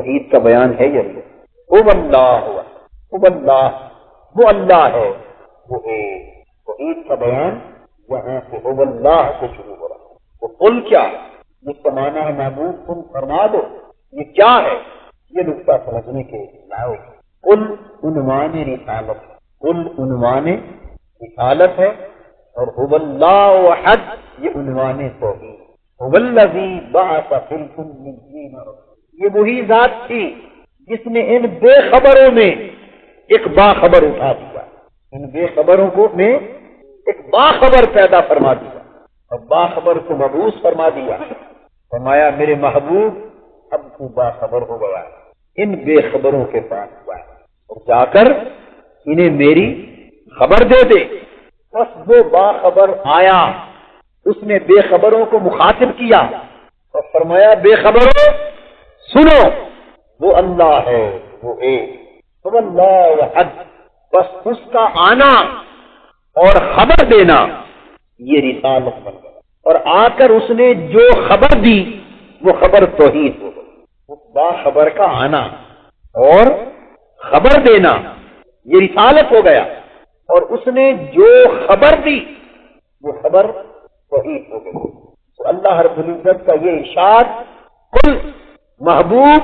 توحید کا بیان ہے یہ اللہ وہ اللہ ہے، وہ توحید کا بیان وہاں سے اللہ سے شروع ہو رہا ہے۔ وہ قل کیا، جس کا معنی ہے محبوب تم فرما دو، یہ کیا ہے، یہ نقطہ سمجھنے کے لائق۔ قل عنوان رسالت، قل عنوان رسالت ہے، اور هو اللہ احد یہ عنوان توحید۔ هو الذی بعث فی الأمیین، یہ وہی ذات تھی جس نے ان بے خبروں میں ایک باخبر اٹھا دیا، ان بے خبروں کو میں ایک باخبر پیدا فرما دیا اور باخبر کو مبعوث فرما دیا۔ فرمایا میرے محبوب اب تو باخبر ہو گیا، ان بے خبروں کے پاس ہوا ہے اور جا کر انہیں میری خبر دے دے۔ بس وہ باخبر آیا، اس نے بے خبروں کو مخاطب کیا اور فرمایا بے خبروں سنو، وہ اللہ ہے، وہ ایک، وہ اللہ احد۔ بس اس کا آنا اور خبر دینا یہ رسالت بن گیا، اور آ کر اس نے جو خبر دی وہ خبر توحید ہو گئی۔ اس باخبر کا آنا اور خبر دینا یہ رسالت ہو گیا، اور اس نے جو خبر دی وہ خبر توحید ہو گئی۔ تو اللہ رب العزت کا یہ ارشاد، قل محبوب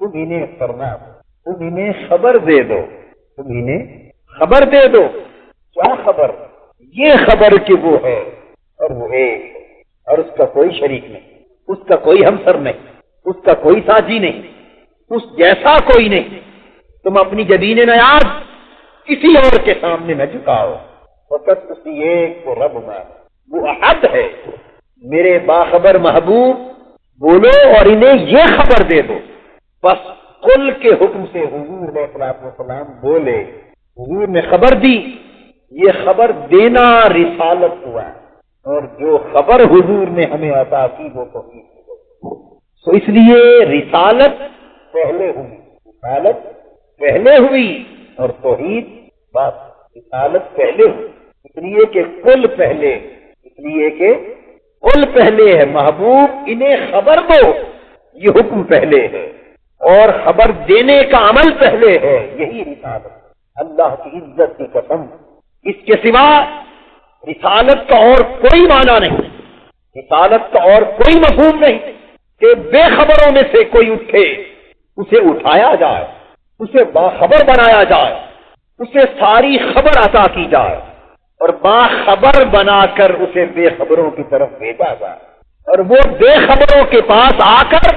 تم انہیں فرما دو، تم انہیں خبر دے دو، تم انہیں خبر دے دو۔ کیا خبر؟ یہ خبر کہ وہ ہے اور وہ ایک ہے، اور اس کا کوئی شریک نہیں، اس کا کوئی ہمسر نہیں، اس کا کوئی ساتھی نہیں، اس جیسا کوئی نہیں۔ تم اپنی جبین نیاز کسی اور کے سامنے نہ جھکاؤ، فقط اسی ایک کو رب مانو، وہ احد ہے۔ میرے باخبر محبوب بولو اور انہیں یہ خبر دے دو۔ بس قل کے حکم سے حضور علیہ الصلوۃ والسلام بولے، حضور نے خبر دی، یہ خبر دینا رسالت ہوا، اور جو خبر حضور نے ہمیں عطا کی وہ توحید ہے۔ تو اس لیے رسالت پہلے ہوئی، رسالت پہلے ہوئی اور توحید بات، رسالت پہلے ہوئی، اس لیے کہ قل پہلے، اس لیے کہ قل پہلے ہے، محبوب انہیں خبر دو یہ حکم پہلے ہے، اور خبر دینے کا عمل پہلے ہے، یہی رسالت۔ اللہ کی عزت کی قسم، اس کے سوا رسالت کا اور کوئی معنی نہیں، رسالت کا اور کوئی مفہوم نہیں کہ بے خبروں میں سے کوئی اٹھے، اسے اٹھایا جائے، اسے باخبر بنایا جائے، اسے ساری خبر عطا کی جائے، اور باخبر بنا کر اسے بے خبروں کی طرف بھیجا جائے، اور وہ بے خبروں کے پاس آ کر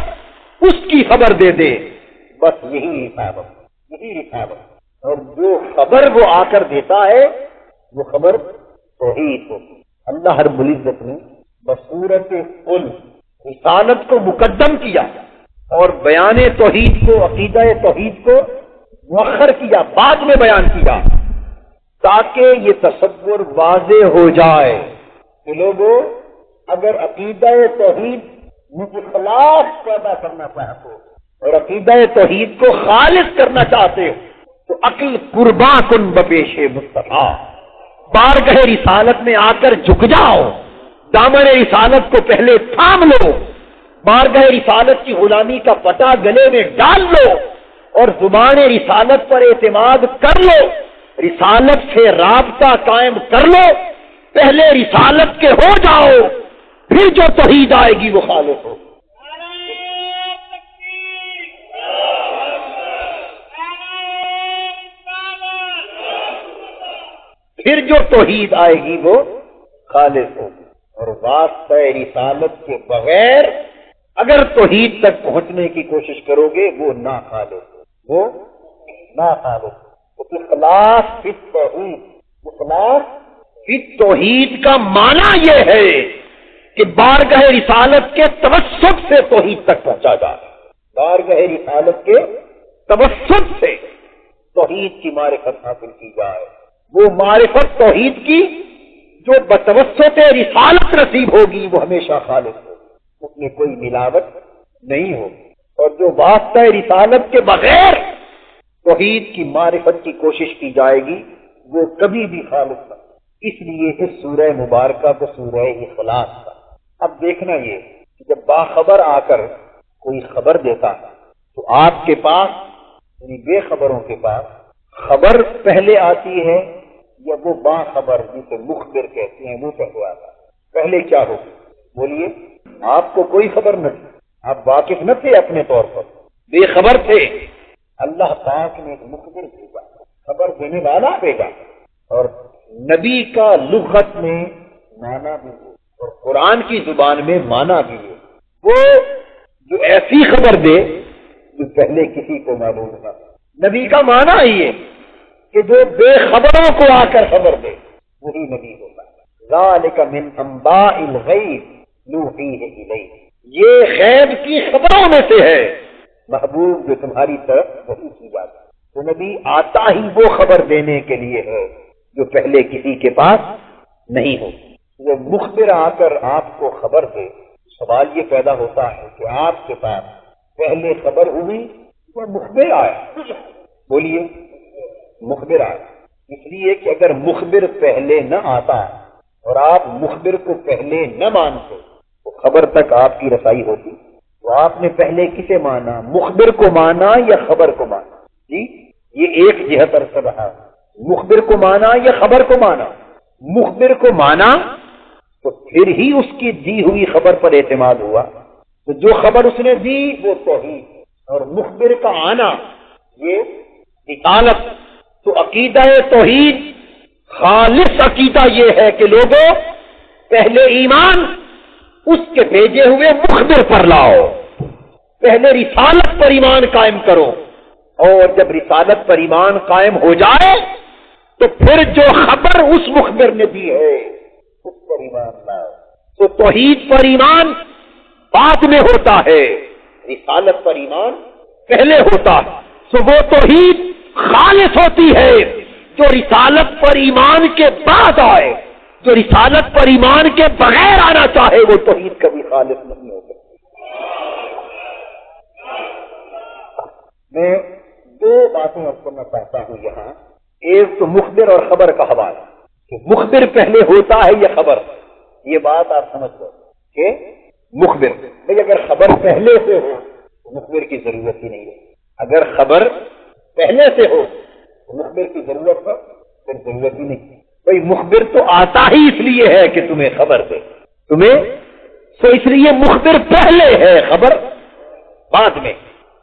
اس کی خبر دے دے۔ بس یہی رسالت، یہی رسالت۔ اور جو خبر وہ آ کر دیتا ہے وہ خبر توحید ہوتی۔ اللہ رب العزت نے بصورت قل رسالت کو مقدم کیا اور بیان توحید کو، عقیدہ توحید کو مؤخر کیا، بعد میں بیان کیا، تاکہ یہ تصور واضح ہو جائے کہ لوگوں اگر عقیدہ توحید میں اخلاص پیدا کرنا چاہتے ہو اور عقیدہ توحید کو خالص کرنا چاہتے ہو تو عقل قرباں کن بپیش مصطفیٰ، بارگاہ رسالت میں آ کر جھک جاؤ، دامن رسالت کو پہلے تھام لو، بارگاہ رسالت کی غلامی کا پٹا گلے میں ڈال لو اور زبان رسالت پر اعتماد کر لو، رسالت سے رابطہ قائم کر لو، پہلے رسالت کے ہو جاؤ، پھر جو توحید آئے گی وہ خالص ہو۔ پھر جو توحید آئے گی وہ خالص ہوگی، اور واسطہ رسالت کے بغیر اگر توحید تک پہنچنے کی کوشش کرو گے وہ ناخالص ہو، وہ ناخالص ہو۔ تو اخلاص فی التوحید، اخلاص فی التوحید کا معنی یہ ہے کہ بارگاہ رسالت کے توسط سے توحید تک پہنچا جائے، بارگاہ رسالت کے توسط سے توحید کی معرفت حاصل کی جائے، وہ معرفت توحید کی جو بتوسط رسالت نصیب ہوگی وہ ہمیشہ خالص ہوگی، اس میں کوئی ملاوٹ نہیں ہوگی، اور جو واسطہ رسالت کے بغیر توحید کی معرفت کی کوشش کی جائے گی وہ کبھی بھی خالص نہ۔ اس لیے اس سورہ مبارکہ کو سورہ اخلاص کا۔ اب دیکھنا یہ کہ جب باخبر آ کر کوئی خبر دیتا ہے تو آپ کے پاس یعنی بے خبروں کے پاس خبر پہلے آتی ہے یا وہ باخبر جسے مخبر کہتے ہیں وہ پہلے آتا ہے؟ پہلے کیا ہو؟ بولیے. آپ کو کوئی خبر نہ تھی، آپ واقف نہ تھے، اپنے طور پر بے خبر تھے. اللہ پاک نے ایک مخبر بھیجا، خبر دینے والا بھیجا، اور نبی کا لغت میں معنی بھی ہے اور قرآن کی زبان میں معنی بھی ہے. وہ جو ایسی خبر دے جو پہلے کسی کو معلوم نہ ہو. نبی کا معنی ہی ہے کہ جو بے خبروں کو آ کر خبر دے وہی نبی ہوتا ہے. ذالک من انباء الغیب نوحیہ الیک، یہ غیب کی خبروں میں سے ہے محبوب جو تمہاری طرف وحی کی جاتی ہے. تو نبی آتا ہی وہ خبر دینے کے لیے ہے جو پہلے کسی کے پاس نہیں ہو. وہ مخبر آ کر آپ کو خبر دے. سوال یہ پیدا ہوتا ہے کہ آپ کے پاس پہلے خبر ہوئی وہ مخبر آیا؟ بولیے. مخبر آیا اس لیے کہ اگر مخبر پہلے نہ آتا اور آپ مخبر کو پہلے نہ مانتے تو خبر تک آپ کی رسائی ہوتی. تو آپ نے پہلے کسے مانا؟ مخبر کو مانا یا خبر کو مانا؟ جی یہ ایک جہت عرض کر رہا. مخبر کو مانا یا خبر کو مانا؟ مخبر کو مانا تو پھر ہی اس کی دی ہوئی خبر پر اعتماد ہوا. تو جو خبر اس نے دی وہ توحید، اور مخبر کا آنا یہ اطالت. تو عقیدہ توحید خالص عقیدہ یہ ہے کہ لوگوں پہلے ایمان اس کے بھیجے ہوئے مخبر پر لاؤ، پہلے رسالت پر ایمان قائم کرو، اور جب رسالت پر ایمان قائم ہو جائے تو پھر جو خبر اس مخبر نے دی ہے اس پر ایمان لاؤ. تو توحید پر ایمان بعد میں ہوتا ہے، رسالت پر ایمان پہلے ہوتا ہے. تو وہ توحید خالص ہوتی ہے جو رسالت پر ایمان کے بعد آئے. جو رسالت پر ایمان کے بغیر آنا چاہے وہ توحید کبھی خالص نہیں ہو سکتی. میں دو باتیں آپ کرنا چاہتا ہوں یہاں. ایک تو مخبر اور خبر کا حوالہ کہ مخبر پہلے ہوتا ہے یا خبر. یہ بات آپ سمجھ لو کہ مخبر بھائی اگر خبر پہلے سے ہو تو مخبر کی ضرورت ہی نہیں ہے. اگر خبر پہلے سے ہو تو مخبر کی ضرورت ہو پھر ضرورت ہی نہیں. بھائی مخبر تو آتا ہی اس لیے ہے کہ تمہیں خبر دے تمہیں، تو اس لیے مخبر پہلے ہے خبر بعد میں.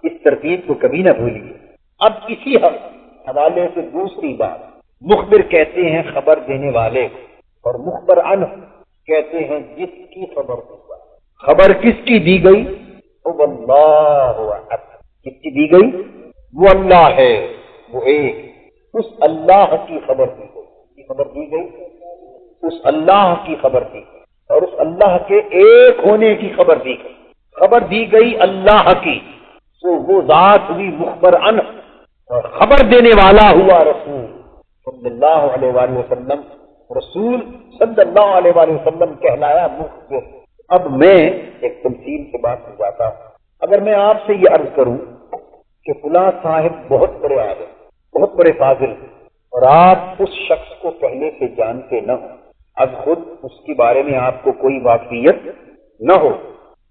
اس ترتیب کو کبھی نہ بھولیے. اب اسی حوالے سے دوسری بات، مخبر کہتے ہیں خبر دینے والے کو، اور مخبر عنہ کہتے ہیں جس کی خبر دی. خبر کس کی دی گئی؟ وہ اللہ احد. کس کی دی گئی؟ وہ اللہ ہے، وہ ایک. اس اللہ کی خبر دی گئی. خبر دی گئی اس اللہ کی خبر دی گئی، اور اس اللہ کے ایک ہونے کی خبر دی گئی. خبر دی گئی اللہ کی، تو وہ ذات ہوئی مخبر عنہ، اور خبر دینے والا ہوا رسول صلی اللہ علیہ وآلہ وسلم. رسول صلی اللہ علیہ وآلہ وسلم کہلایا مخبر. اب میں ایک تمثیل سے بات سمجھاتا ہوں. اگر میں آپ سے یہ عرض کروں کہ فلاں صاحب بہت بڑے عالم، بہت بڑے فاضل، اور آپ اس شخص کو پہلے سے جانتے نہ ہو، اب خود اس کے بارے میں آپ کو کوئی واقفیت نہ ہو،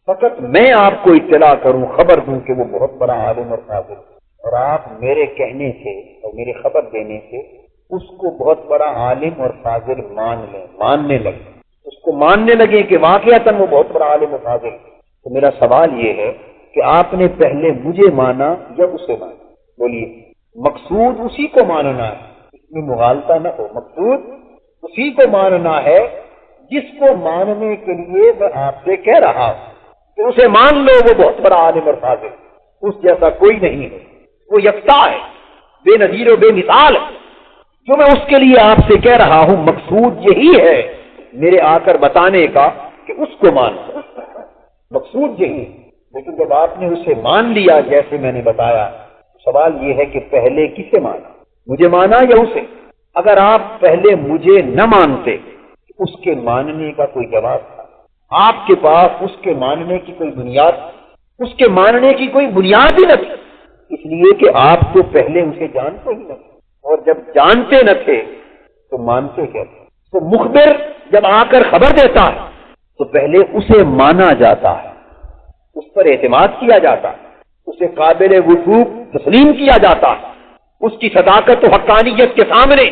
فقط میں آپ کو اطلاع کروں، خبر دوں کہ وہ بہت بڑا عالم اور فاضل، اور آپ میرے کہنے سے اور میرے خبر دینے سے اس کو بہت بڑا عالم اور فاضل مان لیں، ماننے لگیں، اس کو ماننے لگیں کہ واقعتاً وہ بہت بڑا عالم اور فاضل. تو میرا سوال یہ ہے کہ آپ نے پہلے مجھے مانا یا اسے مانا؟ بولیے. مقصود اسی کو ماننا ہے، اس میں مغالطہ نہ ہو. مقصود اسی کو ماننا ہے جس کو ماننے کے لیے میں آپ سے کہہ رہا ہوں کہ اسے مان لو، وہ بہت بڑا عالم اور فاضل، اس جیسا کوئی نہیں ہے، وہ یکتا ہے، بے نظیر و بے مثال ہے. جو میں اس کے لیے آپ سے کہہ رہا ہوں مقصود یہی ہے میرے آ کر بتانے کا کہ اس کو مانو. مقصود یہی ہے. لیکن جب آپ نے اسے مان لیا جیسے میں نے بتایا، سوال یہ ہے کہ پہلے کسے مانا، مجھے مانا یا اسے؟ اگر آپ پہلے مجھے نہ مانتے اس کے ماننے کا کوئی جواز تھا؟ آپ کے پاس اس کے ماننے کی کوئی بنیاد، اس کے ماننے کی کوئی بنیاد ہی نہ تھی، اس لیے کہ آپ تو پہلے اسے جانتے ہی نہ تھے، اور جب جانتے نہ تھے تو مانتے کیا تھے؟ تو مخبر جب آ کر خبر دیتا ہے تو پہلے اسے مانا جاتا ہے، اس پر اعتماد کیا جاتا ہے، اسے قابل وقوع تسلیم کیا جاتا ہے، اس کی صداقت و حقانیت کے سامنے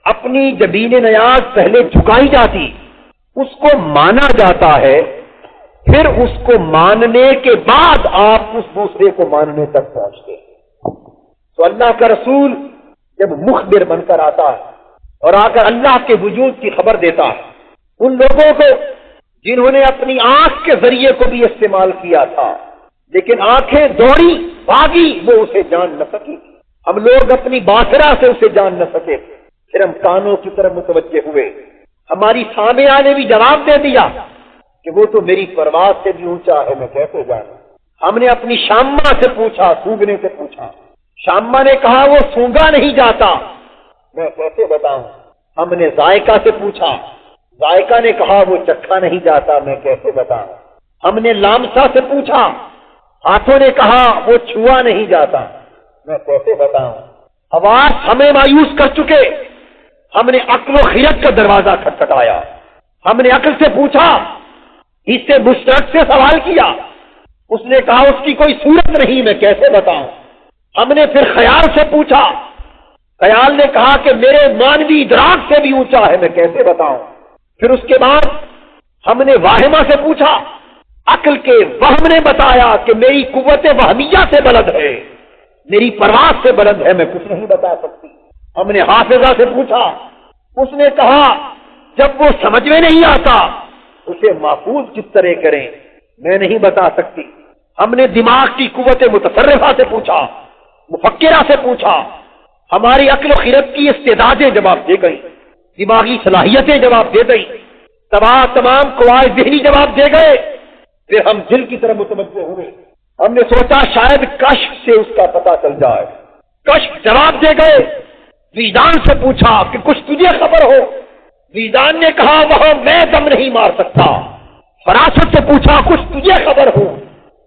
اپنی جبین نیاز پہلے جھکائی جاتی، اس کو مانا جاتا ہے، پھر اس کو ماننے کے بعد آپ اس دوسرے کو ماننے تک پہنچتے ہیں۔ تو اللہ کا رسول جب مخبر بن کر آتا ہے اور آ کر اللہ کے وجود کی خبر دیتا ہے، ان لوگوں کو جنہوں نے اپنی آنکھ کے ذریعے کو بھی استعمال کیا تھا لیکن آنکھیں دوڑی بھاگی، وہ اسے جان نہ سکی، ہم لوگ اپنی باصرہ سے اسے جان نہ سکے، پھر ہم کانوں کی طرف متوجہ ہوئے، ہماری سامعہ نے بھی جواب دے دیا کہ وہ تو میری پرواز سے بھی اونچا ہے، میں کیسے جانوں۔ ہم نے اپنی شامہ سے پوچھا، سونگنے سے پوچھا، شامہ نے کہا وہ سونگا نہیں جاتا، میں کیسے بتاؤں۔ ہم نے ذائقہ سے پوچھا، ذائقہ نے کہا وہ چکھا نہیں جاتا، میں کیسے بتاؤں۔ ہم نے لامسا سے پوچھا، ہاتھوں نے کہا وہ چھوا نہیں جاتا، میں کیسے بتاؤں۔ حواس ہمیں مایوس کر چکے، ہم نے عقل و خرد کا دروازہ کھٹکھٹایا، ہم نے عقل سے پوچھا، اس سے مشترک سے سوال کیا، اس نے کہا اس کی کوئی صورت نہیں، میں کیسے بتاؤں۔ ہم نے پھر خیال سے پوچھا، خیال نے کہا کہ میرے مانوی ادراک سے بھی اونچا ہے، میں کیسے بتاؤں۔ پھر اس کے بعد ہم نے واہمہ سے پوچھا، عقل کے وہم نے بتایا کہ میری قوت وہمیہ سے بلند ہے، میری پرواز سے بلند ہے، میں کچھ نہیں بتا سکتی۔ ہم نے حافظہ سے پوچھا، اس نے کہا جب وہ سمجھ میں نہیں آتا اسے محفوظ کس طرح کریں، میں نہیں بتا سکتی۔ ہم نے دماغ کی قوت متصرفہ سے پوچھا، مفکرہ سے پوچھا، ہماری عقل و خرد کی استعدادیں جواب دے گئی، دماغی صلاحیتیں جواب دے گئی، تمام قواعد ذہنی جواب دے گئے۔ پھر ہم دل کی طرف متوجہ ہوئے، ہم نے سوچا شاید کشف سے اس کا پتہ چل جائے، کشف جواب دے گئے۔ وجدان سے پوچھا کہ کچھ تجھے خبر ہو، وجدان نے کہا وہاں میں دم نہیں مار سکتا۔ فراست سے پوچھا کچھ تجھے خبر ہو،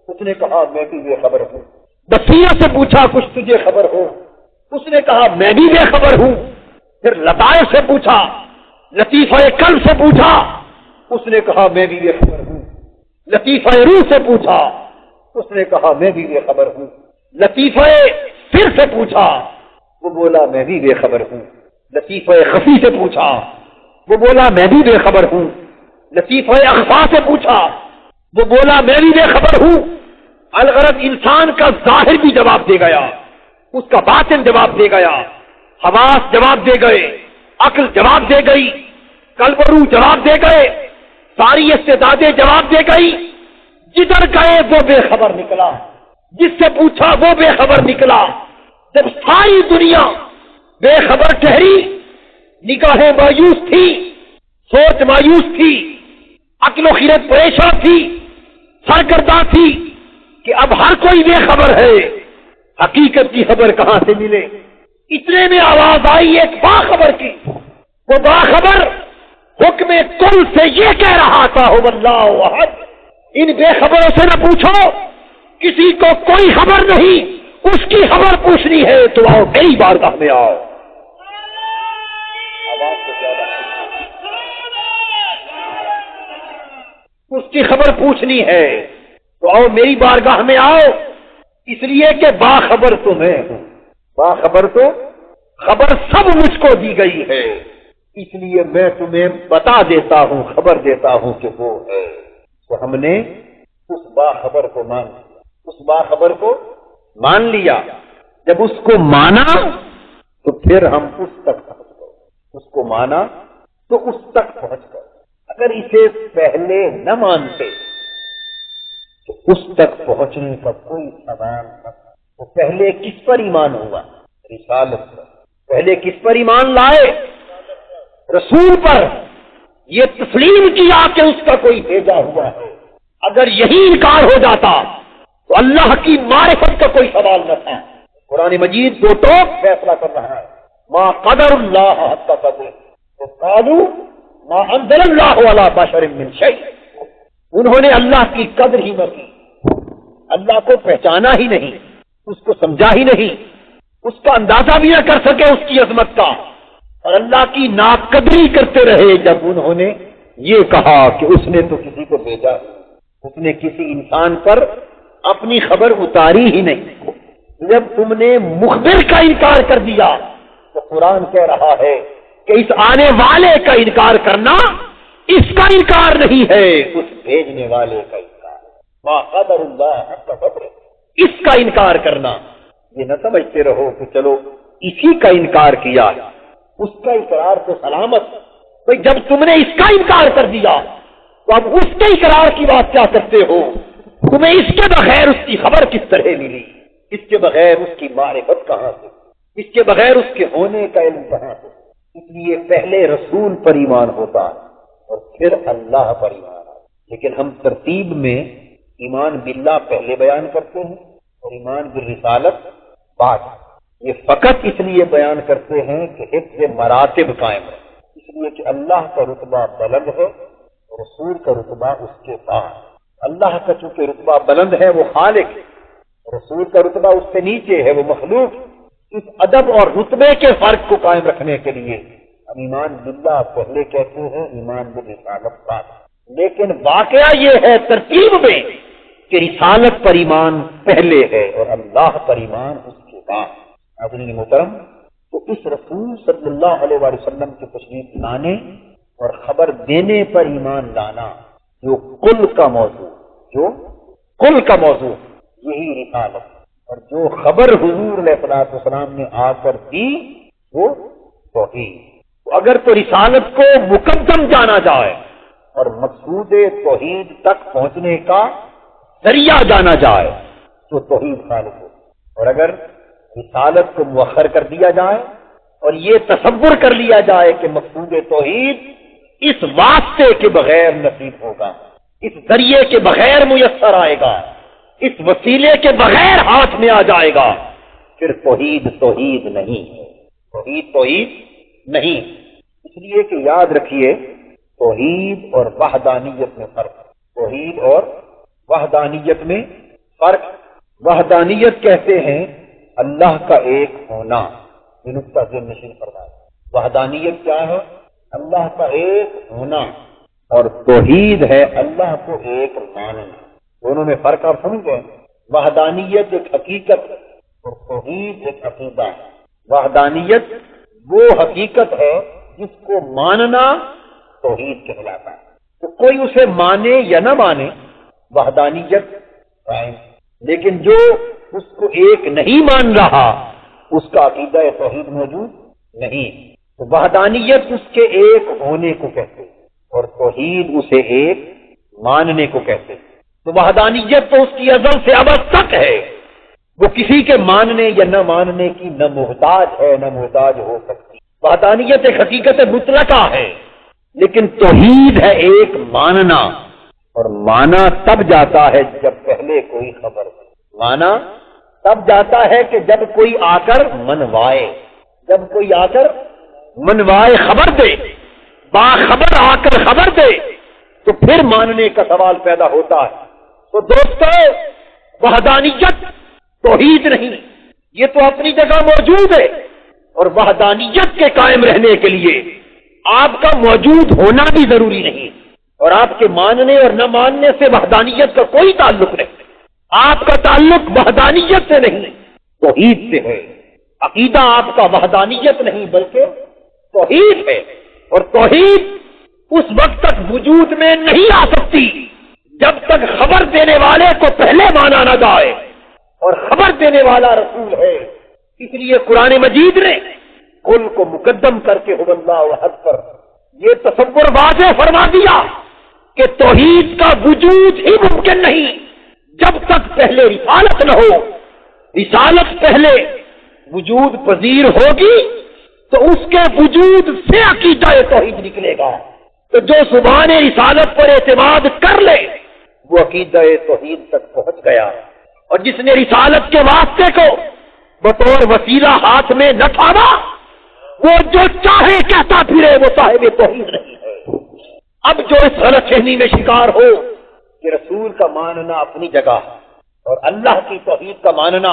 اس نے کہا میں بھی بے خبر ہوں۔ بصیرت سے پوچھا کچھ تجھے خبر ہو، اس نے کہا میں بھی بے خبر ہوں۔ پھر لطائف سے پوچھا، لطیفہ قلب سے پوچھا، اس نے کہا میں بھی بے خبر ہوں۔ لطیفہ روح سے پوچھا، اس نے کہا میں بھی بے خبر ہوں۔ لطیفہ سر سے پوچھا، وہ بولا میں بھی بے خبر ہوں۔ لطیفہ خفی سے پوچھا، وہ بولا میں بھی بے خبر ہوں۔ لطیفہ اخفا سے پوچھا، وہ بولا میں بھی بے خبر ہوں۔ الغرض انسان کا ظاہر بھی جواب دے گیا، اس کا باطن جواب دے گیا، حواس جواب دے گئے، عقل جواب دے گئی، قلب و روح جواب دے گئے، ساری استعدادیں جواب دے گئی۔ جدھر گئے وہ بے خبر نکلا، جس سے پوچھا وہ بے خبر نکلا۔ جب ساری دنیا بے خبر ٹھہری، نگاہیں مایوس تھی، سوچ مایوس تھی، عقل و خرد پریشان تھی، سرگرداں تھی کہ اب ہر کوئی بے خبر ہے، حقیقت کی خبر کہاں سے ملے۔ اتنے میں آواز آئی ایک باخبر کی، وہ باخبر حکم کل سے یہ کہہ رہا تھا هو اللہ احد، ان بے خبروں سے نہ پوچھو، کسی کو کوئی خبر نہیں، اس کی خبر پوچھنی ہے تو آؤ میری بارگاہ میں آؤ۔ اس کی خبر پوچھنی ہے تو آؤ میری بارگاہ میں آؤ، اس لیے کہ باخبر تو میں ہوں، باخبر تو خبر سب مجھ کو دی گئی ہے، اس لیے میں تمہیں بتا دیتا ہوں، خبر دیتا ہوں کہ وہ ہے۔ تو ہم نے اس باخبر کو مان لیا، اس باخبر کو مان لیا۔ جب اس کو مانا تو پھر ہم اس تک پہنچ گئے، اس کو مانا تو اس تک پہنچ گئے۔ اگر اسے پہلے نہ مانتے تو اس تک پہنچنے کا کوئی سوال نہ تھا۔ تو پہلے کس پر ایمان ہوا؟ رسالت پر۔ پہلے کس پر ایمان لائے؟ رسول پر۔ یہ تسلیم کیا کہ اس کا کوئی بھیجا ہوا ہے۔ اگر یہی انکار ہو جاتا تو اللہ کی معرفت کا کوئی سوال نہ تھا۔ قرآن مجید دو ٹوک فیصلہ کر رہا ہے، ما قدر اللہ حق قدرہ قالوا ما انزل اللہ علی بشر من شیء۔ انہوں نے اللہ کی قدر ہی نہ کی، اللہ کو پہچانا ہی نہیں، اس کو سمجھا ہی نہیں، اس کا اندازہ بھی نہ کر سکے اس کی عظمت کا، اور اللہ کی ناقدری کرتے رہے جب انہوں نے یہ کہا کہ اس نے تو کسی کو بھیجا، اس نے کسی انسان پر اپنی خبر اتاری ہی نہیں. جب تم نے مخبر کا انکار کر دیا تو قرآن کہہ رہا ہے کہ اس آنے والے کا انکار کرنا اس کا انکار نہیں ہے، اس بھیجنے والے کا انکار ہے. ما قدر اللہ حق قدرہ، اس کا انکار کرنا. یہ نہ سمجھتے رہو کہ چلو اسی کا انکار کیا، اس کا اقرار تو سلامت. بھئی جب تم نے اس کا انکار کر دیا تو اب اس کے اقرار کی بات کیا کرتے ہو؟ تمہیں اس کے بغیر اس کی خبر کس طرح ملی؟ اس کے بغیر اس کی معرفت کہاں سے؟ اس کے بغیر اس کے ہونے کا علم کہاں سے؟ اس لیے پہلے رسول پر ایمان ہوتا ہے اور پھر اللہ پر ایمان آتا. لیکن ہم ترتیب میں ایمان باللہ پہلے بیان کرتے ہیں اور ایمان بالرسالت بعد. یہ فقط اس لیے بیان کرتے ہیں کہ حفظ مراتب قائم ہے، اس لیے کہ اللہ کا رتبہ بلند ہے، رسول کا رتبہ اس کے پاس. اللہ کا چونکہ رتبہ بلند ہے وہ خالق، رسول کا رتبہ اس سے نیچے ہے وہ مخلوق. اس ادب اور رتبے کے فرق کو قائم رکھنے کے لیے ہم ایمان باللہ پہلے کہتے ہیں، ایمان بالرسالت بعد. لیکن واقعہ یہ ہے ترتیب میں کہ رسالت پر ایمان پہلے ہے اور اللہ پر ایمان اس کے بعد. حضرین محترم، تو اس رسول صلی اللہ علیہ وآلہ وسلم کے تشریف لانے اور خبر دینے پر ایمان لانا جو کل کا موضوع یہی رسالت، اور جو خبر حضور علیہ السلام نے آ کر دی وہ توحید. تو اگر تو رسالت کو مقدم جانا جائے اور مقصود توحید تک پہنچنے کا ذریعہ جانا جائے تو توحید خالق ہو، اور اگر رسالت کو مؤخر کر دیا جائے اور یہ تصور کر لیا جائے کہ مقصود توحید اس واسطے کے بغیر نصیب ہوگا، اس ذریعے کے بغیر میسر آئے گا، اس وسیلے کے بغیر ہاتھ میں آ جائے گا، پھر توحید نہیں ہے. توحید نہیں. اس لیے کہ یاد رکھیے توحید اور وحدانیت میں فرق. توحید اور وحدانیت میں فرق. وحدانیت کہتے ہیں اللہ کا ایک ہونا. یہ نقطہ ذہن نشین فرمائے. وحدانیت کیا ہے؟ اللہ کا ایک ہونا. اور توحید ہے اللہ کو ایک ماننا. دونوں میں فرق آپ سمجھ گئے. وحدانیت ایک حقیقت اور توحید ایک عقیدہ ہے. وحدانیت وہ حقیقت ہے جس کو ماننا توحید کہلاتا ہے. تو کوئی اسے مانے یا نہ مانے وحدانیت قائم. لیکن جو اس کو ایک نہیں مان رہا اس کا عقیدہ توحید موجود نہیں. تو وحدانیت اس کے ایک ہونے کو کہتے ہیں اور توحید اسے ایک ماننے کو کہتے ہیں. تو وحدانیت تو اس کی ازل سے ابد تک ہے، وہ کسی کے ماننے یا نہ ماننے کی نہ محتاج ہے نہ محتاج ہو سکتی. وحدانیت ایک حقیقت مطلقہ ہے، لیکن توحید ہے ایک ماننا. اور مانا تب جاتا ہے جب پہلے کوئی خبر ہو. مانا تب جاتا ہے کہ جب کوئی آ کر منوائے. جب کوئی آ کر منوائے، خبر دے، باخبر آ کر خبر دے، تو پھر ماننے کا سوال پیدا ہوتا ہے. تو دوستو، وحدانیت توحید نہیں، یہ تو اپنی جگہ موجود ہے. اور وحدانیت کے قائم رہنے کے لیے آپ کا موجود ہونا بھی ضروری نہیں، اور آپ کے ماننے اور نہ ماننے سے وحدانیت کا کوئی تعلق نہیں. آپ کا تعلق وحدانیت سے نہیں، توحید سے ہے. عقیدہ آپ کا وحدانیت نہیں بلکہ توحید ہے. اور توحید اس وقت تک وجود میں نہیں آ سکتی جب تک خبر دینے والے کو پہلے مانا نہ جائے، اور خبر دینے والا رسول ہے. اس لیے قرآن مجید نے کل کو مقدم کر کے هو اللہ احد پر یہ تصور واضح فرما دیا کہ توحید کا وجود ہی ممکن نہیں جب تک پہلے رسالت نہ ہو. رسالت پہلے وجود پذیر ہوگی تو اس کے وجود سے عقیدہ توحید نکلے گا. تو جو زبان رسالت پر اعتماد کر لے وہ عقیدہ توحید تک پہنچ گیا، اور جس نے رسالت کے واسطے کو بطور وسیلہ ہاتھ میں نہ تھاما وہ جو چاہے کہتا پھرے وہ صاحب توحید نہیں ہے. اب جو اس غلط فہمی میں شکار ہو کہ رسول کا ماننا اپنی جگہ اور اللہ کی توحید کا ماننا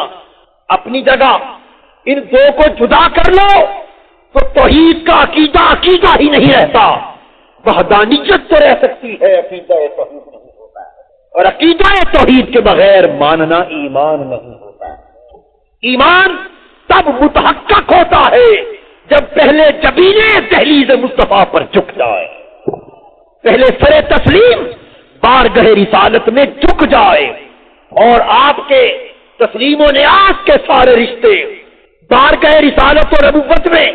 اپنی جگہ، ان دو کو جدا کر لو تو توحید کا عقیدہ ہی نہیں رہتا. وحدانیت تو رہ سکتی ہے، عقیدہ توحید نہیں ہوتا ہے. اور عقیدہ توحید کے بغیر ماننا ایمان نہیں ہوتا. ایمان تب متحقق ہوتا ہے جب پہلے جبینے دہلیز مصطفیٰ پر جھک جائے، پہلے سر تسلیم بارگاہ رسالت میں جھک جائے، اور آپ کے تسلیم و نیاز کے سارے رشتے بارگاہ رسالت و نبوت میں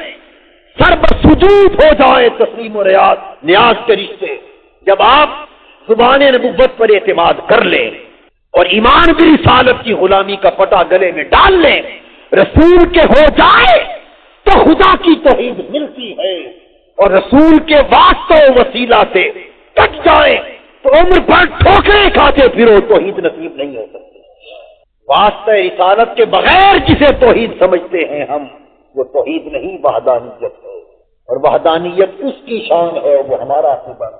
سر بسجود ہو جائے. تسلیم و نیاز کے رشتے جب آپ زبان نبوت پر اعتماد کر لیں اور ایمان کی رسالت کی غلامی کا پٹا گلے میں ڈال لیں، رسول کے ہو جائے تو خدا کی توحید ملتی ہے، اور رسول کے واسطے وسیلہ سے کٹ جائے تو عمر بھر ٹھوکریں کھاتے پھرو، توحید نصیب نہیں ہو سکتی. واسطہ رسالت کے بغیر جسے توحید سمجھتے ہیں ہم، وہ توحید نہیں وحدانیت ہے، اور وحدانیت اس کی شان ہے، وہ ہمارا عقیدہ.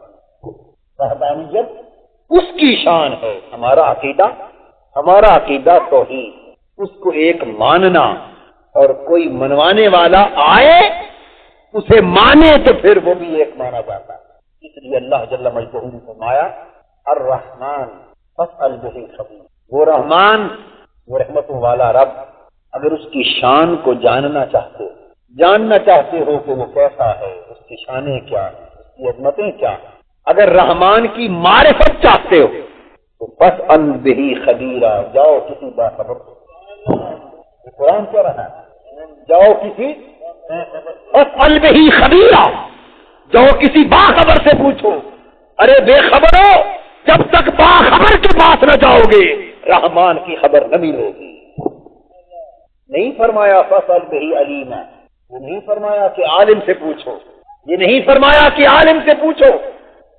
وحدانیت اس کی شان ہے، ہمارا عقیدہ توحید. اس کو ایک ماننا، اور کوئی منوانے والا آئے اسے مانے تو پھر وہ بھی ایک مانا جاتا ہے. اس لیے اللہ جل مجدہ نے فرمایا الرحمن فاسأل بہ خبیر. وہ رحمان، وہ رحمتوں والا رب، اگر اس کی شان کو جاننا چاہتے ہو کہ وہ کیسا ہے، اس کی شانیں کیا ہیں، اس کی عظمتیں کیا ہیں، اگر رحمان کی معرفت چاہتے ہو تو فاسأل بہ خبیرا، جاؤ کسی باخبر سے. قرآن کہہ رہا ہے جاؤ کسی فاسأل بہ خبیرا، جاؤ کسی باخبر سے پوچھو. ارے بے خبرو، جب تک باخبر کے پاس نہ جاؤ گے رحمان کی خبر نہ ملے گی. نہیں فرمایا فاسأل بہ علیما، یہ نہیں فرمایا کہ عالم سے پوچھو، یہ نہیں فرمایا کہ عالم سے پوچھو،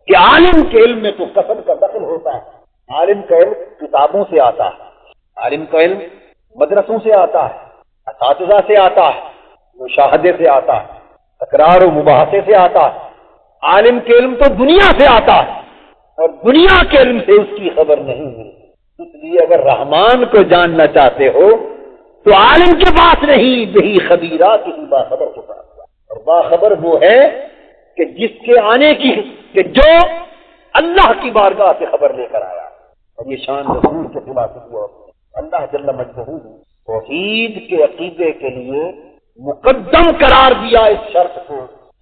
کہ عالم کے علم میں تو قسم کا دخل ہوتا ہے. عالم کا علم کتابوں سے آتا ہے، عالم کا علم مدرسوں سے آتا ہے، اساتذہ سے آتا ہے، مشاہدے سے آتا ہے، تکرار و مباحثے سے آتا ہے. عالم کے علم تو دنیا سے آتا ہے، اور دنیا کے علم سے اس کی خبر نہیں ملتی. اس لیے اگر رحمان کو جاننا چاہتے ہو تو عالم کے پاس نہیں، بہی خبیرہ کسی باخبر کے پاس. اور باخبر وہ ہے کہ جس کے آنے کی، کہ جو اللہ کی بارگاہ سے خبر لے کر آیا. اور یہ شان رسول کے خلاف ہوا. اللہ جل مجدہ توحید کے عقیدے کے لیے مقدم قرار دیا اس شرط کو،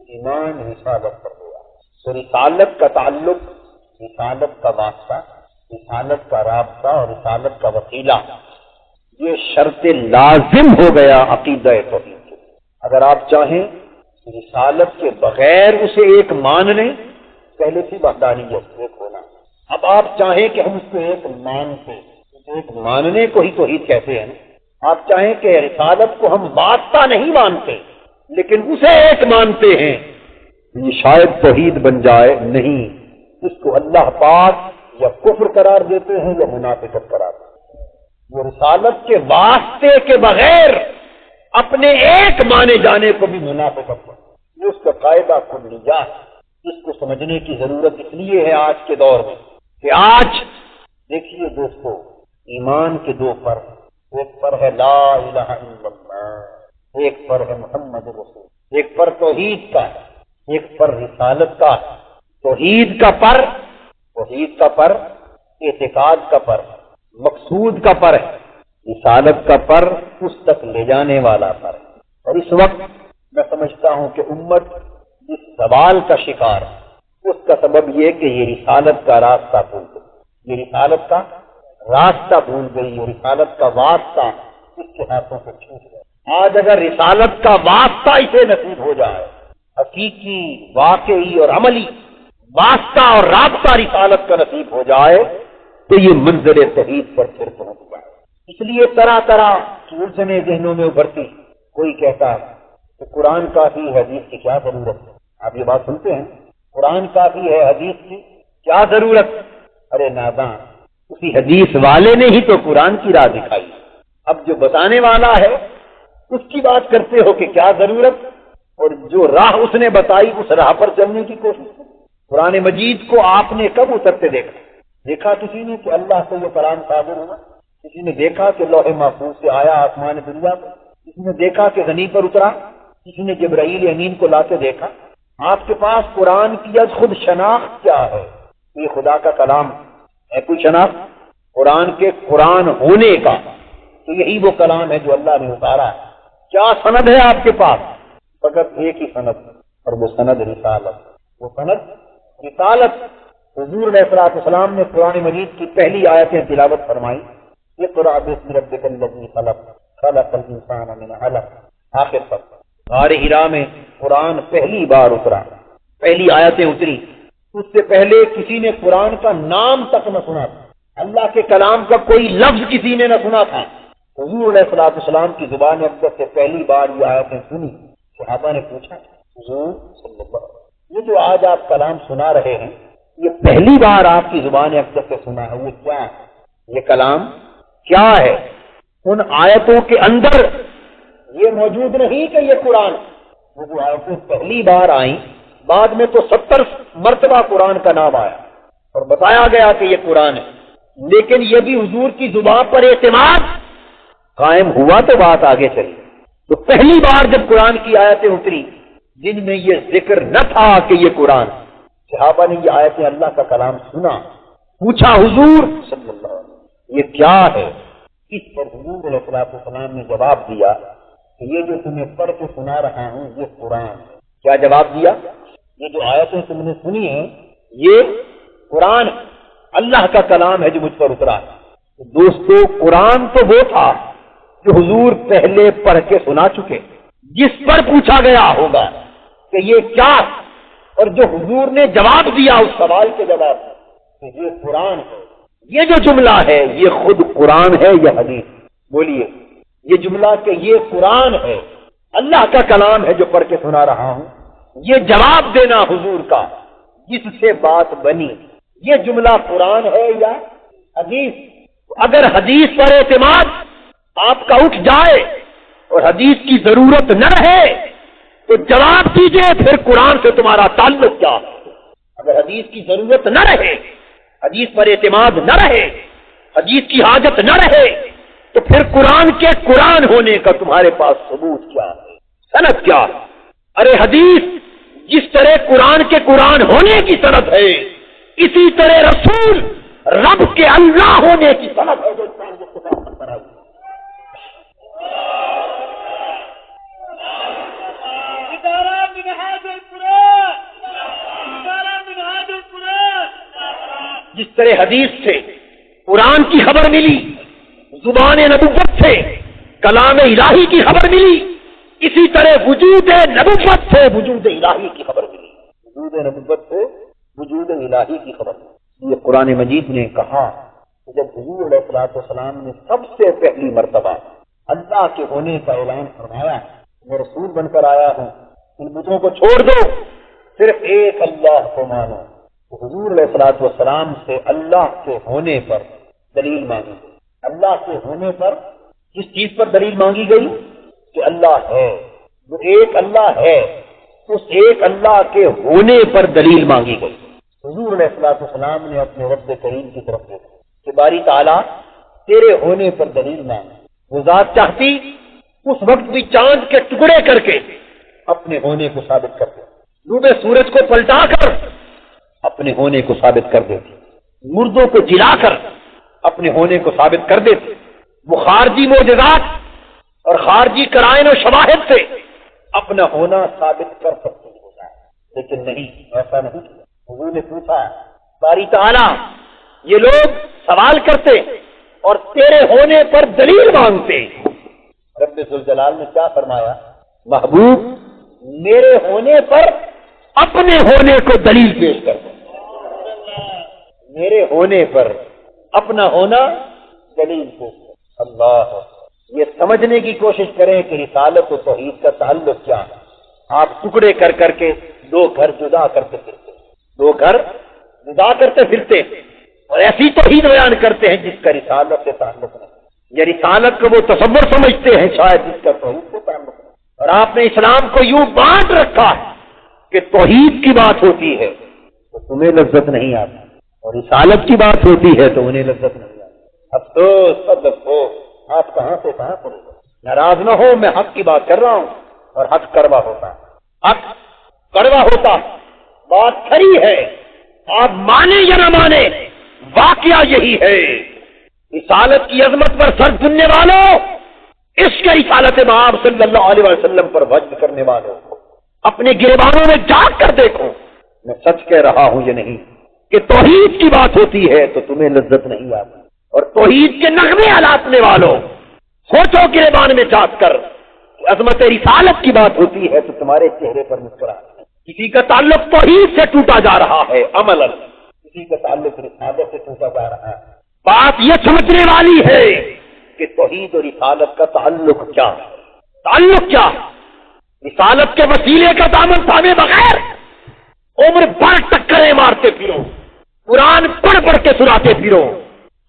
ایمان رسالت پر ہوا. تو رسالت کا تعلق، رسالت کا واسطہ، رسالت کا رابطہ اور رسالت کا وسیلہ، یہ شرط لازم ہو گیا عقیدہ توحید کے. اگر آپ چاہیں رسالت کے بغیر اسے ایک مان لیں، پہلے سے وحدانیت ایک ہونا. اب آپ چاہیں کہ ہم اس کو ایک مانتے، ایک ماننے کو ہی توحید کہتے ہیں. آپ چاہیں کہ رسالت کو ہم واسطہ نہیں مانتے لیکن اسے ایک مانتے ہیں، یہ شاید توحید بن جائے. نہیں، اس کو اللہ پاک یا کفر قرار دیتے ہیں یا منافقت قرار دیتے ہیں. وہ رسالت کے واسطے کے بغیر اپنے ایک مانے جانے کو بھی منافقت ہے. یہ اس کا قاعدہ کلیہ. اس کو سمجھنے کی ضرورت اس لیے ہے آج کے دور میں کہ آج دیکھیے دوستو، ایمان کے دو پر، ایک پر ہے لا الہ الا اللہ، ایک پر ہے محمد رسول. ایک پر توحید کا، ایک پر رسالت کا. توحید کا پر اعتقاد کا پر، مقصود کا پر ہے. رسالت کا پر اس تک لے جانے والا پر. اور اس وقت میں سمجھتا ہوں کہ امت اس سوال کا شکار ہے. اس کا سبب یہ کہ یہ رسالت کا راستہ بھول گئی، یہ رسالت کا راستہ بھول گئی، یہ رسالت کا واسطہ اس کے ہاتھوں سے چھوٹ گیا. آج اگر رسالت کا واسطہ اسے نصیب ہو جائے، حقیقی، واقعی اور عملی واسطہ اور رابطہ رسالت کا نصیب ہو جائے تو یہ منزل توحید پر پھر پہنچ جائے. اس لیے طرح طرح کی الجھنیں ذہنوں میں ابھرتی. کوئی کہتا ہے کہ قرآن کافی ہے، حدیث کی کیا ضرورت ہے. آپ یہ بات سنتے ہیں، قرآن کافی ہے، حدیث کی کیا ضرورت. ارے ناداں، اسی حدیث والے نے ہی تو قرآن کی راہ دکھائی. اب جو بتانے والا ہے اس کی بات کرتے ہو کہ کیا ضرورت، اور جو راہ اس نے بتائی اس راہ پر چلنے کی کوشش. قرآن مجید کو آپ نے کب اترتے دیکھا کسی نے کہ اللہ سے یہ کلام صادر ہوا؟ کسی نے دیکھا کہ لوح محفوظ سے آیا آسمان دنیا پر؟ کسی نے دیکھا کہ غنی پر اترا؟ کسی نے جبرائیل امین کو لا کے دیکھا؟ آپ کے پاس قرآن کی از خود شناخت کیا ہے؟ یہ خدا کا کلام ہے کوئی شناخت قرآن کے قرآن ہونے کا؟ تو یہی وہ کلام ہے جو اللہ نے اتارا ہے۔ کیا سند ہے آپ کے پاس؟ فقط ایک ہی سند، اور وہ سند رسالت۔ وہ سند رسالت۔ حضور علیہ السلام نے قرآن مجید کی پہلی آیتیں تلاوت فرمائی، اقرأ باسم ربک الذی خلق خلق الانسان من علق، آخر تک۔ غار حرا میں قرآن پہلی بار اترا، پہلی آیتیں اتری، اس سے پہلے کسی نے قرآن کا نام تک نہ سنا تھا، اللہ کے کلام کا کوئی لفظ کسی نے نہ سنا تھا۔ حضور علیہ السلام کی زبان اقدس سے پہلی بار یہ آیتیں سنی۔ صحابہ نے پوچھا، حضور صلی اللہ علیہ وسلم، یہ جو آج آپ کلام سنا رہے ہیں، یہ پہلی بار آپ کی زبان اقدس سے سنا ہے، وہ کیا ہے؟ یہ کلام کیا ہے؟ ان آیتوں کے اندر یہ موجود نہیں کہ یہ قرآن، وہ جو آیتیں پہلی بار آئیں، بعد میں تو 70 مرتبہ قرآن کا نام آیا اور بتایا گیا کہ یہ قرآن ہے، لیکن یہ بھی حضور کی زبان پر اعتماد قائم ہوا تو بات آگے چلی۔ تو پہلی بار جب قرآن کی آیتیں اتری جن میں یہ ذکر نہ تھا کہ یہ قرآن، صحابہ نے یہ آیتیں اللہ کا کلام سنا، پوچھا حضور صلی اللہ علیہ وسلم یہ کیا ہے؟ اس پر حضور علیہ السلام نے جواب دیا کہ یہ جو تمہیں پڑھ کے سنا رہا ہوں یہ قرآن ہے۔ کیا جواب دیا؟ یہ جو آیتیں تم نے سنی ہیں یہ قرآن اللہ کا کلام ہے جو مجھ پر اترا ہے۔ دوستو، قرآن تو وہ تھا جو حضور پہلے پڑھ کے سنا چکے، جس پر پوچھا گیا ہوگا کہ یہ کیا، اور جو حضور نے جواب دیا اس سوال کے جواب کہ یہ قرآن ہے۔ یہ جو جملہ ہے یہ خود قرآن ہے یا حدیث؟ بولیے، یہ جملہ کہ یہ قرآن ہے، اللہ کا کلام ہے جو پڑھ کے سنا رہا ہوں، یہ جواب دینا حضور کا جس سے بات بنی، یہ جملہ قرآن ہے یا حدیث؟ اگر حدیث پر اعتماد آپ کا اٹھ جائے اور حدیث کی ضرورت نہ رہے تو جواب دیجئے پھر قرآن سے تمہارا تعلق کیا ہے؟ اگر حدیث کی ضرورت نہ رہے، حدیث پر اعتماد نہ رہے، حدیث کی حاجت نہ رہے، تو پھر قرآن کے قرآن ہونے کا تمہارے پاس ثبوت کیا ہے؟ سند کیا ہے؟ ارے حدیث جس طرح قرآن کے قرآن ہونے کی سند ہے، اسی طرح رسول رب کے اللہ ہونے کی سند ہے جو اسلام کے خلاف پر آئی۔ جس طرح حدیث سے قرآن کی خبر ملی، زبان نبوت سے کلام الہی کی خبر ملی، اسی طرح وجود نبوت سے وجود الہی کی خبر ملی، وجود نبوت سے وجود الہی کی خبر ملی۔ یہ قرآن مجید نے کہا کہ جب حضور علیہ السلام نے سب سے پہلی مرتبہ اللہ کے ہونے کا اعلان فرمایا، میں رسول بن کر آیا ہوں، ان بتوں کو چھوڑ دو، صرف ایک اللہ کو مانو، تو حضور علیہ السلام سے اللہ کے ہونے پر دلیل مانگی گئی۔ اللہ کے ہونے پر کس چیز پر دلیل مانگی گئی؟ کہ اللہ ہے، وہ ایک اللہ ہے، اس ایک اللہ کے ہونے پر دلیل مانگی گئی۔ حضور علیہ السلام نے اپنے رب کریم کی طرف دیکھا کہ باری تعالیٰ تیرے ہونے پر دلیل مانگ۔ وہ ذات چاہتی اس وقت بھی چاند کے ٹکڑے کر کے اپنے ہونے کو ثابت کر دے، غروب سورج کو پلٹا کر اپنے ہونے کو ثابت کر دیتی، مردوں کو جلا کر اپنے ہونے کو ثابت کر دیتی۔ وہ خارجی معجزات اور خارجی قرائن و شواہد سے اپنا ہونا ثابت کر سکتی ہوتا ہے، لیکن نہیں، ایسا نہیں کیا۔ حضور نے پوچھا، باری تعالیٰ یہ لوگ سوال کرتے اور تیرے ہونے پر دلیل مانگتے، رب ذوالجلال نے کیا فرمایا؟ محبوب میرے ہونے پر اپنے ہونے کو دلیل پیش کر دو، میرے ہونے پر اپنا ہونا دلیل پیش کر دو۔ اللہ، یہ سمجھنے کی کوشش کریں کہ رسالت و توحید کا تعلق کیا ہے۔ آپ ٹکڑے کر کر کے دو گھر جدا کرتے پھرتے، دو گھر جدا کرتے پھرتے اور ایسی توحید بیان کرتے ہیں جس کا رسالت سے تعلق نہیں، یا رسالت کو وہ تصور سمجھتے ہیں شاید جس کا توحید سے تعلق نہیں۔ اور آپ نے اسلام کو یوں بانٹ رکھا ہے کہ توحید کی بات ہوتی ہے تو تمہیں لذت نہیں آتی، اور رسالت کی بات ہوتی ہے تو انہیں لذت نہیں آتی۔ افسوس، سب افسوس، آپ کہاں سے کہاں پڑے گا۔ ناراض نہ ہو، میں حق کی بات کر رہا ہوں اور حق کڑوا ہوتا ہے، حق کڑوا ہوتا ہے، بات کھری ہے، آپ مانے یا نہ مانے، واقعہ یہی ہے، رسالت کی عظمت پر سر سننے والوں، عشق رسالت مآب صلی اللہ علیہ وسلم پر وجد کرنے والوں، اپنے گریبانوں میں جھانک کر دیکھو، میں سچ کہہ رہا ہوں یہ نہیں کہ توحید کی بات ہوتی ہے تو تمہیں لذت نہیں آتی، اور توحید کے نغمے الاپنے والوں سوچو گریبان میں جھانک کر، عظمت رسالت کی بات ہوتی ہے تو تمہارے چہرے پر مسکراہٹ، کسی کا تعلق توحید سے ٹوٹا جا رہا ہے عملاً، کسی کا تعلق رسالت سے ٹوٹا جا رہا ہے۔ بات یہ سمجھنے والی ہے کہ توحید اور رسالت کا تعلق کیا ہے، تعلق کیا ہے؟ رسالت کے وسیلے کا دامن تھامے بغیر عمر بھر ٹکریں مارتے پھرو، قرآن پڑھ پڑھ کے سناتے پھرو،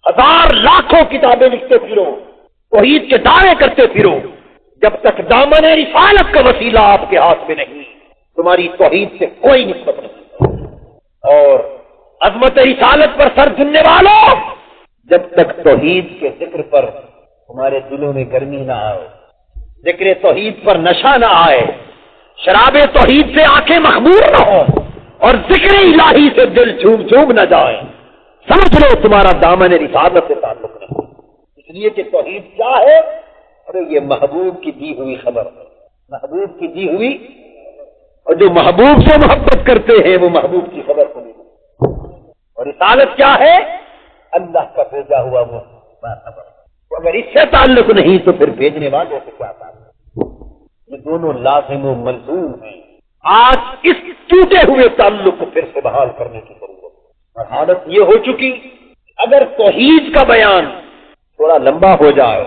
ہزار لاکھوں کتابیں لکھتے پھرو، توحید کے دعوے کرتے پھرو، جب تک دامن رسالت کا وسیلہ آپ کے ہاتھ میں نہیں، تمہاری توحید سے کوئی نسبت نہیں۔ اور عظمت رسالت پر سر سننے والوں، جب تک توحید کے ذکر پر تمہارے دلوں میں گرمی نہ آئے، ذکر توحید پر نشہ نہ آئے، شراب توحید سے آنکھیں مخمور نہ ہو، اور ذکر الہی سے دل جھوم جھوم نہ جائے، سمجھ لو تمہارا دامن رسالت سے تعلق نہیں۔ اس لیے کہ توحید کیا ہے؟ ارے یہ محبوب کی دی ہوئی خبر ہے، محبوب کی دی ہوئی، اور جو محبوب سے محبت کرتے ہیں وہ محبوب کی خبر کو نہیں۔ اور رسالت کیا ہے؟ اللہ کا بھیجا ہوا وہ خبر۔ تو اگر اس سے تعلق نہیں تو پھر بھیجنے والوں سے کیا تعلق؟ یہ دونوں لازم و ملزوم ہیں۔ آج اس ٹوٹے ہوئے تعلق کو پھر سے بحال کرنے کی ضرورت ہے۔ اور حالت یہ ہو چکی، اگر توحید کا بیان تھوڑا لمبا ہو جائے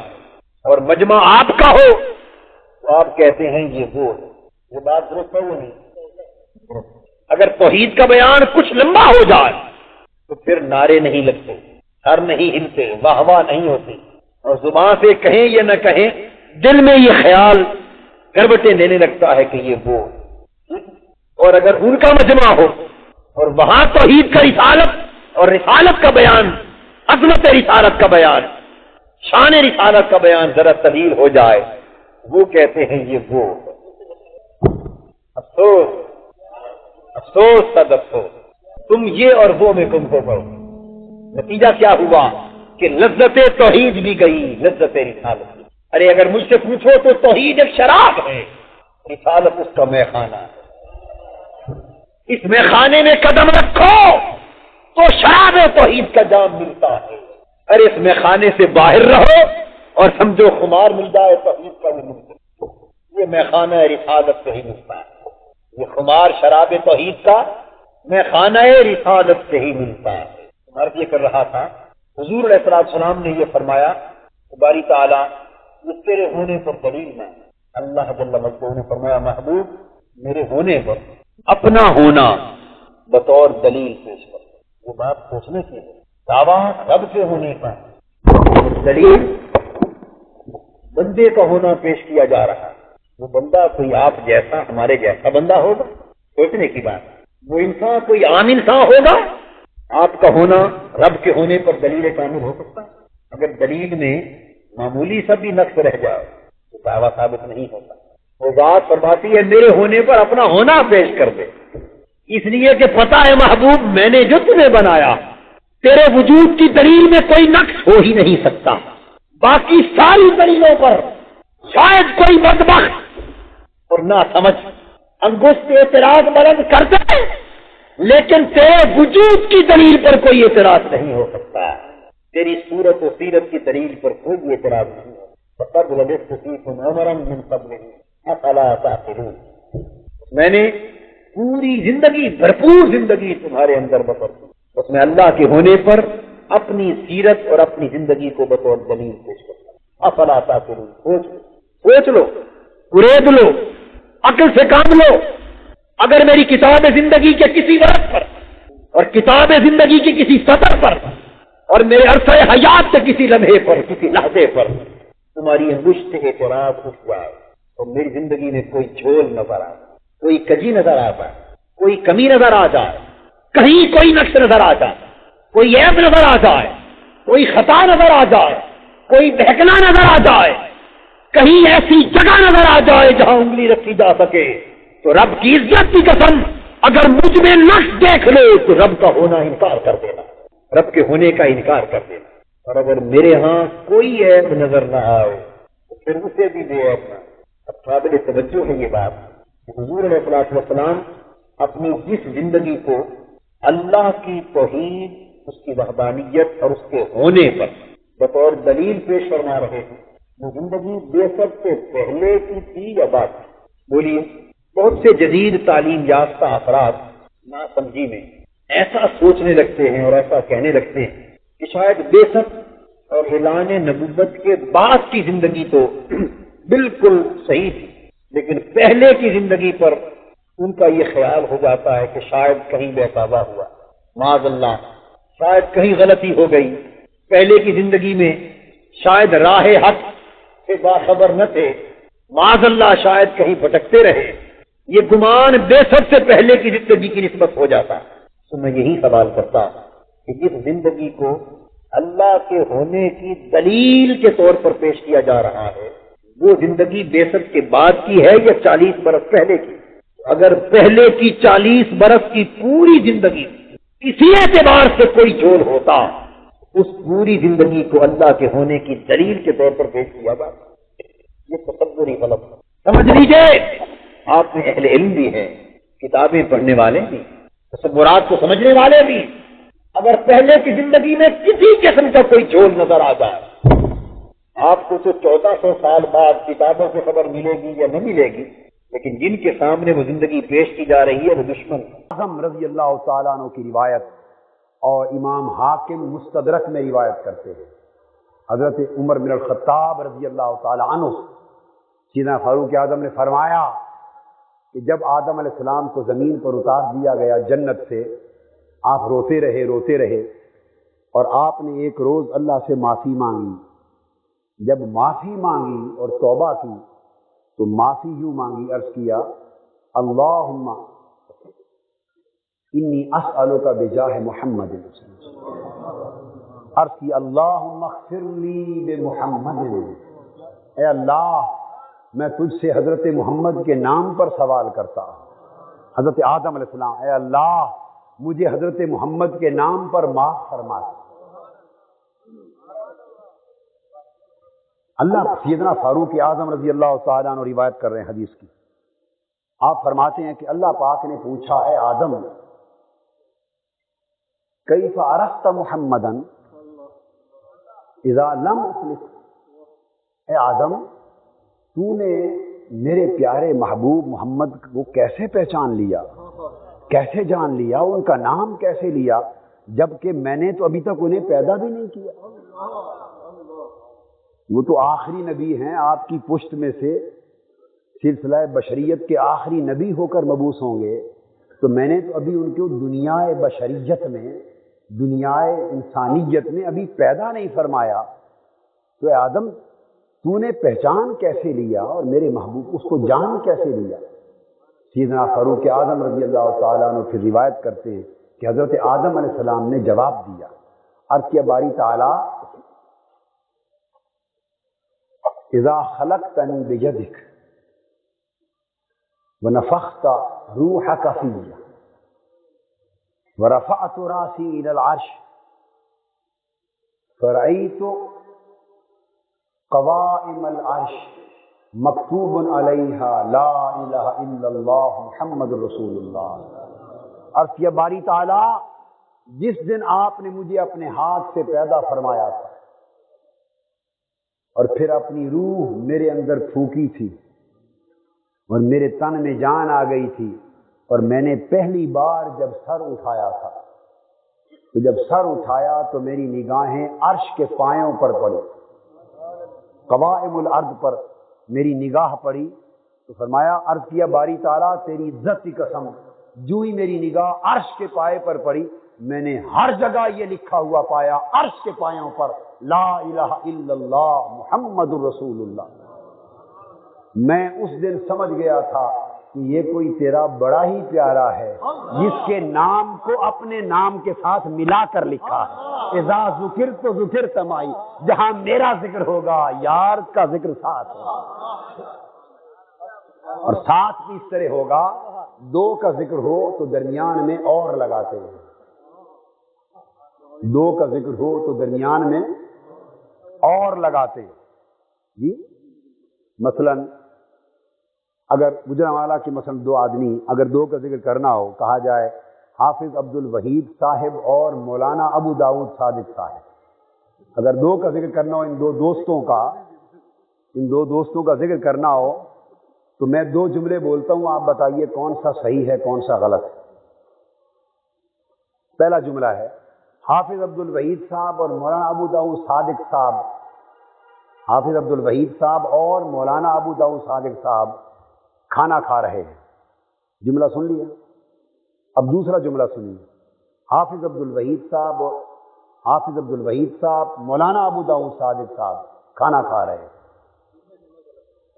اور مجمع آپ کا ہو تو آپ کہتے ہیں یہ وہ ہے، یہ بات درست ہے وہ نہیں۔ اگر توحید کا بیان کچھ لمبا ہو جائے تو پھر نعرے نہیں لگتے، سر نہیں ہلتے، واہ واہ نہیں ہوتی، اور زبان سے کہیں یا نہ کہیں دل میں یہ خیال گربٹیں لینے لگتا ہے کہ یہ وہ ہے۔ اور اگر ان کا مجمع ہو اور وہاں توحید کا رسالت اور رسالت کا بیان، عظمت رسالت کا بیان، شان رسالت کا بیان ذرا طویل ہو جائے، وہ کہتے ہیں یہ وہ ہے۔ افسوس افسوس تد افسوس، تم یہ اور وہ میں تم کو پڑھو، نتیجہ کیا ہوا کہ لذت توحید بھی گئی، لذت رسالت بھی۔ ارے اگر مجھ سے پوچھو تو توحید ایک شراب ہے، رسالت اس کا میخانہ ہے۔ اس میخانے میں قدم رکھو تو شراب توحید کا جام ملتا ہے، ارے اس میخانے سے باہر رہو اور سمجھو خمار مل جائے توحید کا بھی ملتا ہے۔ یہ میخانہ رسالت سے ہی ملتا ہے، یہ خمار شراب توحید کا میخانہ رسالت سے ہی ملتا ہے۔ عرض یہ کر رہا تھا، حضور علیہ السلام نے یہ فرمایا کہ باری تعالیٰ اس تیرے ہونے پر دلیل میں، اللہ جل مجدہ نے فرمایا محبوب میرے ہونے پر اپنا ہونا بطور دلیل پیش کر۔ وہ بات سوچنے کی ہے، دعویٰ رب کے ہونے کا دلیل بندے کا ہونا پیش کیا جا رہا ہے۔ وہ بندہ کوئی آپ جیسا ہمارے جیسا بندہ ہوگا، سوچنے کی بات۔ وہ انسان کوئی عام انسان ہوگا، آپ کا ہونا رب کے ہونے پر دلیل کامل ہو سکتا ہے؟ اگر دلیل میں معمولی سا بھی نقص رہ جائے تو دعویٰ ثابت نہیں ہوتا۔ وہ بات فرماتی ہے میرے ہونے پر اپنا ہونا پیش کر دے، اس لیے کہ پتہ ہے محبوب میں نے جو تمہیں بنایا، تیرے وجود کی دلیل میں کوئی نقص ہو ہی نہیں سکتا۔ باقی ساری دلیلوں پر شاید کوئی بدبخت اور نہ سمجھ انگشت اعتراض بلند کر دے، لیکن تیرے وجود کی دلیل پر کوئی اعتراض نہیں ہو سکتا، تیری صورت و سیرت کی دلیل پر کوئی اعتراض نہیں ہو۔ فقد لبثت فیکم عمرا من قبلہ افلا تعقلون، میں نے پوری زندگی، بھرپور زندگی تمہارے اندر بسر کی، اس میں اللہ کے ہونے پر اپنی سیرت اور اپنی زندگی کو بطور دلیل پیش کرتا۔ افلا تعقلون، سوچ لو، قرید لو، عقل سے کام لو۔ اگر میری کتاب زندگی کے کسی ورق پر اور کتاب زندگی کی کسی سطر پر اور میرے عرصہ حیات کے کسی لمحے پر، کسی لحظے پر تمہاری انگشت اعتراض اٹھ جائے تو میری زندگی میں کوئی جھول نظر آئے، کوئی کجی نظر آ جائے، کوئی کمی نظر آ جائے، کہیں کوئی نقص نظر آ جائے، کوئی عیب نظر آ جائے، کوئی خطا نظر آ جائے، کوئی بہکنا نظر آ جائے، کہیں ایسی جگہ نظر آ جائے جہاں انگلی رکھی جا سکے، تو رب کی عزت کی قسم اگر مجھ میں نقص دیکھ لو تو رب کا ہونا انکار کر دینا۔ رب کے ہونے کا انکار کر دینا، اور اگر میرے ہاں کوئی عیب نظر نہ آئے تو پھر اسے بھی بے عیب نہ۔ اب قابل توجہ ہے یہ بات کہ حضور علیہ الصلوۃ والسلام اپنی جس زندگی کو اللہ کی توحید، اس کی وحدانیت اور اس کے ہونے پر بطور دلیل پیش فرما رہے ہیں، وہ زندگی بے شک سے پہلے کی تھی یا بعد؟ بولیے۔ بہت سے جدید تعلیم یافتہ افراد ناسمجھی میں ایسا سوچنے لگتے ہیں اور ایسا کہنے لگتے ہیں کہ شاید بے شک اور اعلان نبوت کے بعد کی زندگی تو بالکل صحیح تھی، لیکن پہلے کی زندگی پر ان کا یہ خیال ہو جاتا ہے کہ شاید کہیں بہتاوا ہوا، معاذ اللہ، شاید کہیں غلطی ہو گئی، پہلے کی زندگی میں شاید راہ حق سے باخبر نہ تھے، معاذ اللہ شاید کہیں بھٹکتے رہے۔ یہ گمان بے شک سے پہلے کی زندگی کی نسبت ہو جاتا۔ تو میں یہی سوال کرتا کہ جس زندگی کو اللہ کے ہونے کی دلیل کے طور پر پیش کیا جا رہا ہے، وہ زندگی بے شک کے بعد کی ہے یا 40 برس پہلے کی؟ اگر پہلے کی 40 برس کی پوری زندگی کسی اعتبار سے کوئی جھول ہوتا، اس پوری زندگی کو اللہ کے ہونے کی دلیل کے طور پر پیش کیا جاتا۔ یہ تصور ہی غلط ہے۔ سمجھ لیجیے، آپ میں اہل علم بھی ہیں، کتابیں پڑھنے والے بھی، تصورات کو سمجھنے والے بھی، اگر پہلے کی زندگی میں کسی قسم کا کوئی جھول نظر آ جائے، آپ کو تو 1400 سال بعد کتابوں سے خبر ملے گی یا نہ ملے گی، لیکن جن کے سامنے وہ زندگی پیش کی جا رہی ہے وہ دشمن اعظم رضی اللہ تعالیٰ عنہ کی روایت اور امام حاکم مستدرک میں روایت کرتے ہیں، حضرت عمر بن الخطاب رضی اللہ تعالیٰ عنہ، سیدنا فاروق اعظم نے فرمایا کہ جب آدم علیہ السلام کو زمین پر اتار دیا گیا جنت سے، آپ روتے رہے اور آپ نے ایک روز اللہ سے معافی مانگی۔ جب معافی مانگی اور توبہ کی تو معافی یوں مانگی، عرض کیا اللہم انی اسألک بجاہ محمد، عرض کی اللہم اغفر لی بمحمد، اے اللہ میں تجھ سے حضرت محمد کے نام پر سوال کرتا ہوں۔ حضرت آدم علیہ السلام، اے اللہ مجھے حضرت محمد کے نام پر معاف فرما۔ اللہ سیدنا فاروق اعظم رضی اللہ تعالیٰ عنہ روایت کر رہے ہیں حدیث کی، آپ فرماتے ہیں کہ اللہ پاک نے پوچھا، اے آدم کیف عرفت محمدا اذا لم اخلق، اے آدم تو نے میرے پیارے محبوب محمد کو کیسے پہچان لیا، کیسے جان لیا، ان کا نام کیسے لیا جبکہ میں نے تو ابھی تک انہیں پیدا بھی نہیں کیا؟ وہ تو آخری نبی ہیں، آپ کی پشت میں سے سلسلہ بشریت کے آخری نبی ہو کر مبعوث ہوں گے، تو میں نے تو ابھی ان کو دنیا بشریت میں، دنیا انسانیت میں ابھی پیدا نہیں فرمایا، تو اے آدم تو نے پہچان کیسے لیا اور میرے محبوب اس کو جان کیسے لیا؟ سیدنا فاروق اعظم رضی اللہ تعالیٰ عنہ پھر روایت کرتے ہیں کہ حضرت آدم علیہ السلام نے جواب دیا، عرض کیا باری تعالیٰ اذا خلقتنی بیدک ونفخت روحک فی ورفعت راسی الی العرش فرأیت قوائم العرش مکتوب علیہا لا الہ الا اللہ محمد رسول اللہ، عرض کیا باری تعالیٰ جس دن آپ نے مجھے اپنے ہاتھ سے پیدا فرمایا تھا اور پھر اپنی روح میرے اندر پھونکی تھی اور میرے تن میں جان آ گئی تھی، اور میں نے پہلی بار جب سر اٹھایا تھا تو جب سر اٹھایا تو میری نگاہیں عرش کے پایوں پر پڑی، قوائم الارض پر میری نگاہ پڑی، تو فرمایا عرض کیا باری تعالیٰ تیری عزت کی قسم، جو ہی میری نگاہ عرش کے پائے پر پڑی میں نے ہر جگہ یہ لکھا ہوا پایا عرش کے پایوں پر لا الہ الا اللہ محمد رسول اللہ۔ میں اس دن سمجھ گیا تھا کہ یہ کوئی تیرا بڑا ہی پیارا ہے جس کے نام کو اپنے نام کے ساتھ ملا کر لکھا ہے، اذا ذکرت ذکرت معی، جہاں میرا ذکر ہوگا یار کا ذکر ساتھ ہوگا، اور ساتھ بھی اس طرح ہوگا دو کا ذکر ہو تو درمیان میں اور لگاتے ہیں، دو کا ذکر ہو تو درمیان میں اور لگاتے ہیں جی. مثلا اگر گجرانوالہ کے مثلا دو آدمی اگر دو کا ذکر کرنا ہو, کہا جائے حافظ عبد الوحید صاحب اور مولانا ابو داؤد صادق صاحب, اگر دو کا ذکر کرنا ہو, ان دو دوستوں کا ذکر کرنا ہو, تو میں دو جملے بولتا ہوں, آپ بتائیے کون سا صحیح ہے کون سا غلط ہے. پہلا جملہ ہے حافظ عبد الوحید صاحب اور مولانا ابو داؤد صادق صاحب, حافظ عبد الوحید صاحب اور مولانا ابو داؤد صادق صاحب کھانا کھا رہے ہیں. جملہ سن لیا. اب دوسرا جملہ سنیے, حافظ عبد الوحید صاحب مولانا ابو داؤد صادق صاحب کھانا کھا رہے ہیں.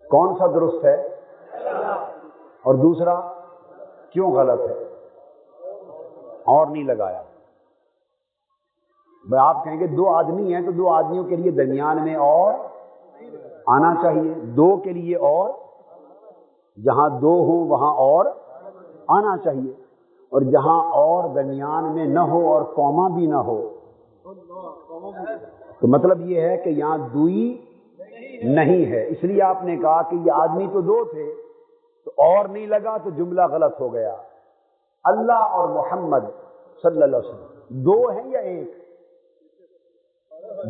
کون سا درست ہے اور دوسرا کیوں غلط ہے؟ اور نہیں لگایا. بھائی آپ کہیں گے دو آدمی ہیں تو دو آدمیوں کے لیے درمیان میں اور آنا چاہیے, دو کے لیے اور, جہاں دو ہو وہاں اور آنا چاہیے, اور جہاں اور درمیان میں نہ ہو اور کوما بھی نہ ہو تو مطلب یہ ہے کہ یہاں دوئی نہیں ہے. اس لیے آپ نے کہا کہ یہ آدمی تو دو تھے تو اور نہیں لگا تو جملہ غلط ہو گیا. اللہ اور محمد صلی اللہ علیہ وسلم دو ہیں یا ایک؟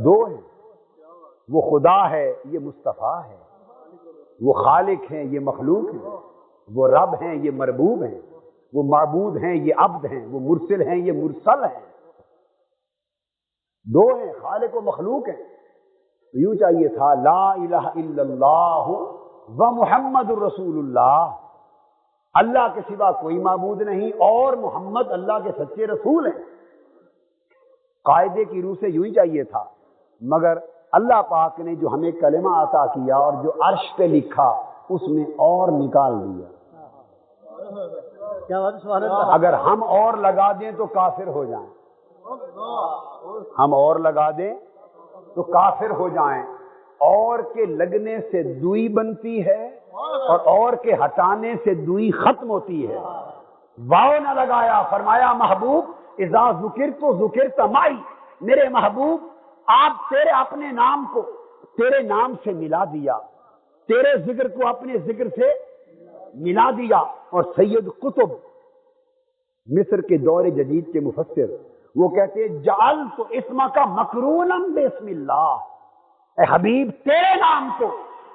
دو ہیں. وہ خدا ہے, یہ مصطفیٰ ہے. وہ خالق ہیں, یہ مخلوق ہیں. وہ رب ہیں, یہ مربوب ہیں. وہ معبود ہیں, یہ عبد ہیں. وہ مرسل ہیں, یہ مرسل ہیں. دو ہیں, خالق و مخلوق ہیں. تو یوں چاہیے تھا لا الہ الا اللہ و محمد الرسول اللہ, اللہ کے سوا کوئی معبود نہیں اور محمد اللہ کے سچے رسول ہیں. قاعدے کی روح سے یوں ہی چاہیے تھا, مگر اللہ پاک نے جو ہمیں کلمہ عطا کیا اور جو عرش پہ لکھا اس میں اور نکال دیا. اگر ہم اور لگا دیں تو کافر ہو جائیں, ہم اور لگا دیں تو کافر ہو جائیں. اور کے لگنے سے دوئی بنتی ہے اور کے ہٹانے سے دوئی ختم ہوتی ہے. واو نہ لگایا, فرمایا محبوب اذا ذکرت ذکرت معی, میرے محبوب آپ تیرے اپنے نام کو تیرے نام سے ملا دیا, تیرے ذکر کو اپنے ذکر سے ملا دیا. اور سید قطب مصر کے دور جدید کے مفسر وہ کہتے ہیں جعلت اسمک مقرونا باسم اللہ, اے حبیب تیرے نام کو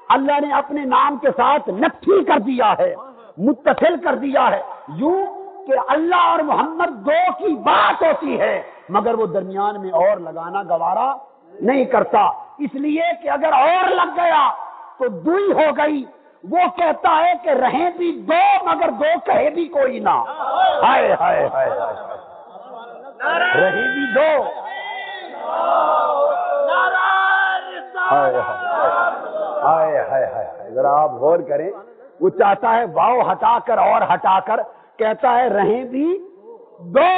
اللہ نے اپنے نام کے ساتھ نفی کر دیا ہے, متصل کر دیا ہے. یوں کہ اللہ اور محمد دو کی بات ہوتی ہے مگر وہ درمیان میں اور لگانا گوارا نہیں کرتا, اس لیے کہ اگر اور لگ گیا تو دوئی ہو گئی. وہ کہتا ہے کہ رہیں بھی دو مگر دو کہے بھی کوئی نہ. ہائے ہائے ہائے رہیں بھی دو, ہائے ہائے ہائے. ذرا آپ غور کریں, وہ چاہتا ہے واؤ ہٹا کر اور ہٹا کر, کہتا ہے رہیں بھی دو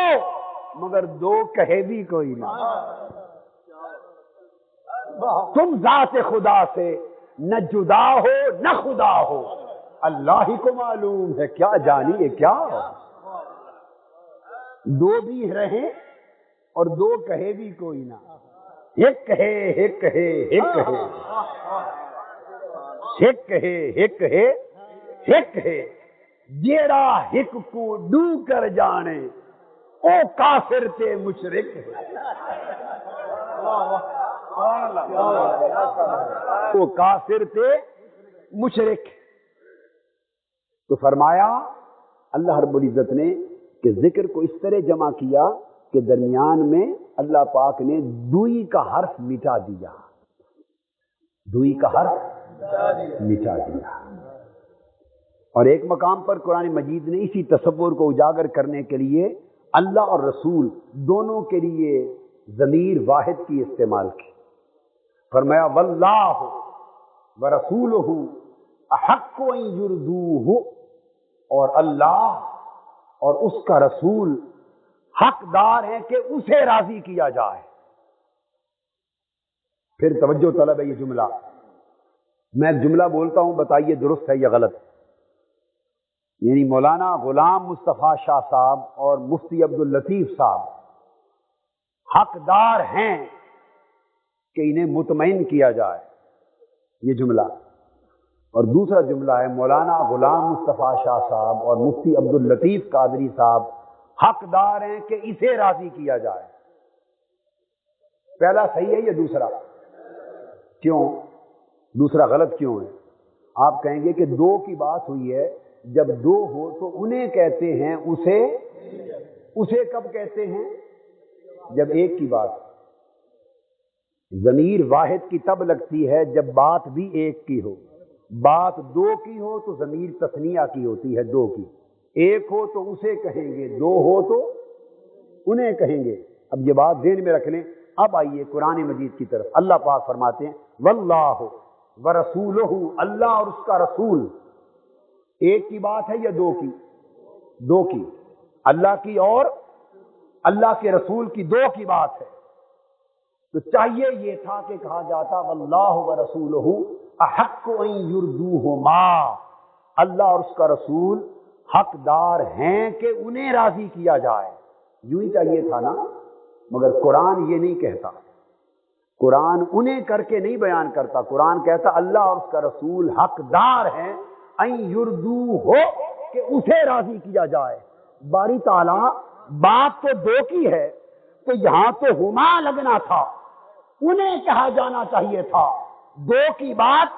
مگر دو کہے بھی کوئی نہ. تم ذات خدا سے نہ جدا ہو نہ خدا ہو, اللہ ہی کو معلوم ہے کیا جانیے کیا ہو. دو بھی رہیں اور دو کہے بھی کوئی نہ. ایک کہے ایک کہے ایک کہے ایک کہے ایک کہے ایک کہے, جیڑا ہک کو ڈو کر جانے او کافر تے مشرک ہے. وہ کافر تھے مشرک. تو فرمایا اللہ رب العزت نے کہ ذکر کو اس طرح جمع کیا کہ درمیان میں اللہ پاک نے دوئی کا حرف مٹا دیا, دوئی کا حرف مٹا دیا. اور ایک مقام پر قرآن مجید نے اسی تصور کو اجاگر کرنے کے لیے اللہ اور رسول دونوں کے لیے ضمیر واحد کی استعمال کی. فرمایا واللہ ورسولہ احق ان یرضوہ, اور اللہ اور اس کا رسول حقدار ہیں کہ اسے راضی کیا جائے. پھر توجہ طلب ہے یہ جملہ, میں جملہ بولتا ہوں بتائیے درست ہے یا غلط. یعنی مولانا غلام مصطفیٰ شاہ صاحب اور مفتی عبد اللطیف صاحب حقدار ہیں کہ انہیں مطمئن کیا جائے، یہ جملہ۔ اور دوسرا جملہ ہے مولانا غلام مصطفیٰ شاہ صاحب اور مفتی عبداللطیف قادری صاحب حقدار ہیں کہ اسے راضی کیا جائے۔ پہلا صحیح ہے یا دوسرا؟ کیوں دوسرا غلط کیوں ہے؟ آپ کہیں گے کہ دو کی بات ہوئی ہے، جب دو ہو تو انہیں کہتے ہیں، اسے کب کہتے ہیں؟ جب ایک کی بات۔ ضمیر واحد کی تب لگتی ہے جب بات بھی ایک کی ہو، بات دو کی ہو تو ضمیر تثنیہ کی ہوتی ہے، دو کی۔ ایک ہو تو اسے کہیں گے، دو ہو تو انہیں کہیں گے۔ اب یہ بات ذہن میں رکھ لیں۔ اب آئیے قرآن مجید کی طرف۔ اللہ پاک فرماتے ہیں واللہ ورسولہ، اللہ اور اس کا رسول۔ ایک کی بات ہے یا دو کی؟ دو کی۔ اللہ کی اور اللہ کے رسول کی دو کی بات ہے۔ تو چاہیے یہ تھا کہ کہا جاتا واللہ ورسولہ احق ان یرضوہما، اللہ اور اس کا رسول حقدار ہیں کہ انہیں راضی کیا جائے، یوں ہی چاہیے تھا نا۔ مگر قرآن یہ نہیں کہتا، قرآن انہیں کر کے نہیں بیان کرتا، قرآن کہتا اللہ اور اس کا رسول حقدار ہیں ان یرضوہ، کہ اسے راضی کیا جائے۔ باری تعالیٰ بات تو دو کی ہے، تو یہاں تو ہما لگنا تھا، انہیں کہا جانا چاہیے تھا دو کی بات،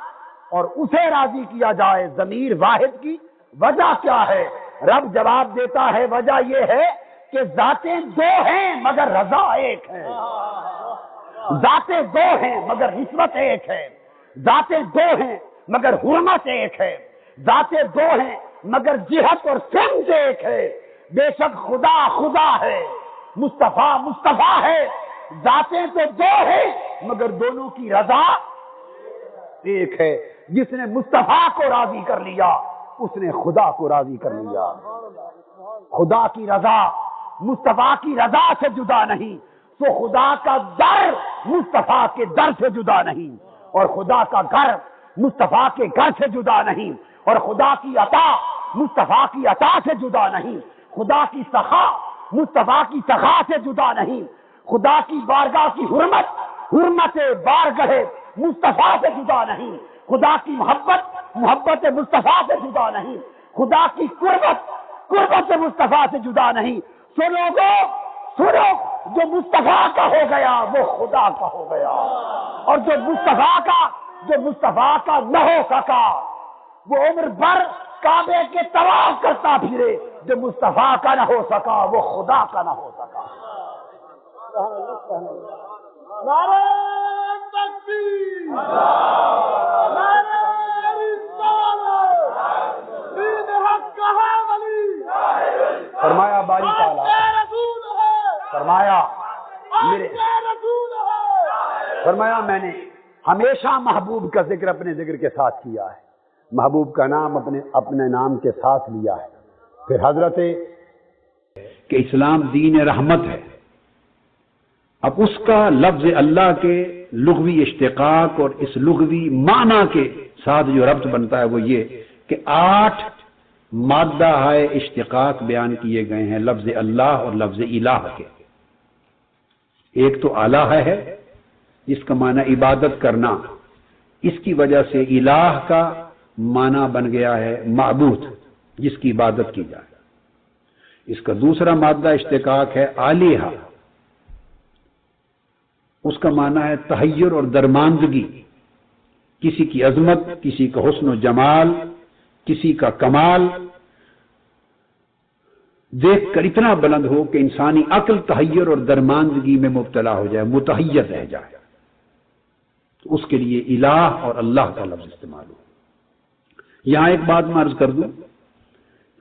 اور اسے راضی کیا جائے ضمیر واحد کی۔ وجہ کیا ہے؟ رب جواب دیتا ہے وجہ یہ ہے کہ ذاتیں دو ہیں مگر رضا ایک ہے، ذاتیں دو ہیں مگر نسبت ایک ہے، ذاتیں دو ہیں مگر حرمت ایک ہے، ذاتیں دو ہیں مگر جہت اور سمت ایک ہے۔ بے شک خدا خدا ہے، مصطفیٰ مصطفیٰ ہے، ذاتیں تو دو ہیں مگر دونوں کی رضا ایک ہے۔ جس نے مصطفیٰ کو راضی کر لیا اس نے خدا کو راضی کر لیا۔ خدا کی رضا مصطفیٰ کی رضا سے جدا نہیں، تو خدا کا در مصطفیٰ کے در سے جدا نہیں، اور خدا کا گھر مصطفیٰ کے گھر سے جدا نہیں، اور خدا کی عطا مصطفیٰ کی عطا سے جدا نہیں، خدا کی سخا مصطفیٰ کی سخا سے جدا نہیں، خدا کی بارگاہ کی حرمت حرمت بارگاہ مصطفیٰ سے جدا نہیں، خدا کی محبت محبت مصطفیٰ سے جدا نہیں، خدا کی قربت قربت مصطفیٰ سے جدا نہیں۔ سنو گو سنو، جو مصطفیٰ کا ہو گیا وہ خدا کا ہو گیا، اور جو مصطفیٰ کا نہ ہو سکا وہ عمر بھر کعبے کے طواف کرتا پھرے، جو مصطفیٰ کا نہ ہو سکا وہ خدا کا نہ ہو سکا۔ نعرہ تکبیر، نعرہ رسالت، دین حق کا ہے ولی، فرمایا باری تعالیٰ، فرمایا میرے فرمایا میں نے ہمیشہ محبوب کا ذکر اپنے ذکر کے ساتھ کیا ہے، محبوب کا نام اپنے نام کے ساتھ لیا ہے۔ پھر حضرت کہ اسلام دین رحمت ہے، اب اس کا لفظ اللہ کے لغوی اشتقاق اور اس لغوی معنی کے ساتھ جو ربط بنتا ہے وہ یہ کہ 8 مادہ ہے اشتقاق بیان کیے گئے ہیں لفظ اللہ اور لفظ الہ کے۔ ایک تو الہ ہے جس کا معنی عبادت کرنا، اس کی وجہ سے الہ کا معنی بن گیا ہے معبود جس کی عبادت کی جائے۔ اس کا دوسرا مادہ اشتقاق ہے آلیہ، اس کا معنی ہے تحیر اور درماندگی، کسی کی عظمت، کسی کا حسن و جمال، کسی کا کمال دیکھ کر اتنا بلند ہو کہ انسانی عقل تحیر اور درماندگی میں مبتلا ہو جائے، متحیر رہ جائے، تو اس کے لیے الہ اور اللہ کا لفظ استعمال ہو۔ یہاں ایک بات میں عرض کر دوں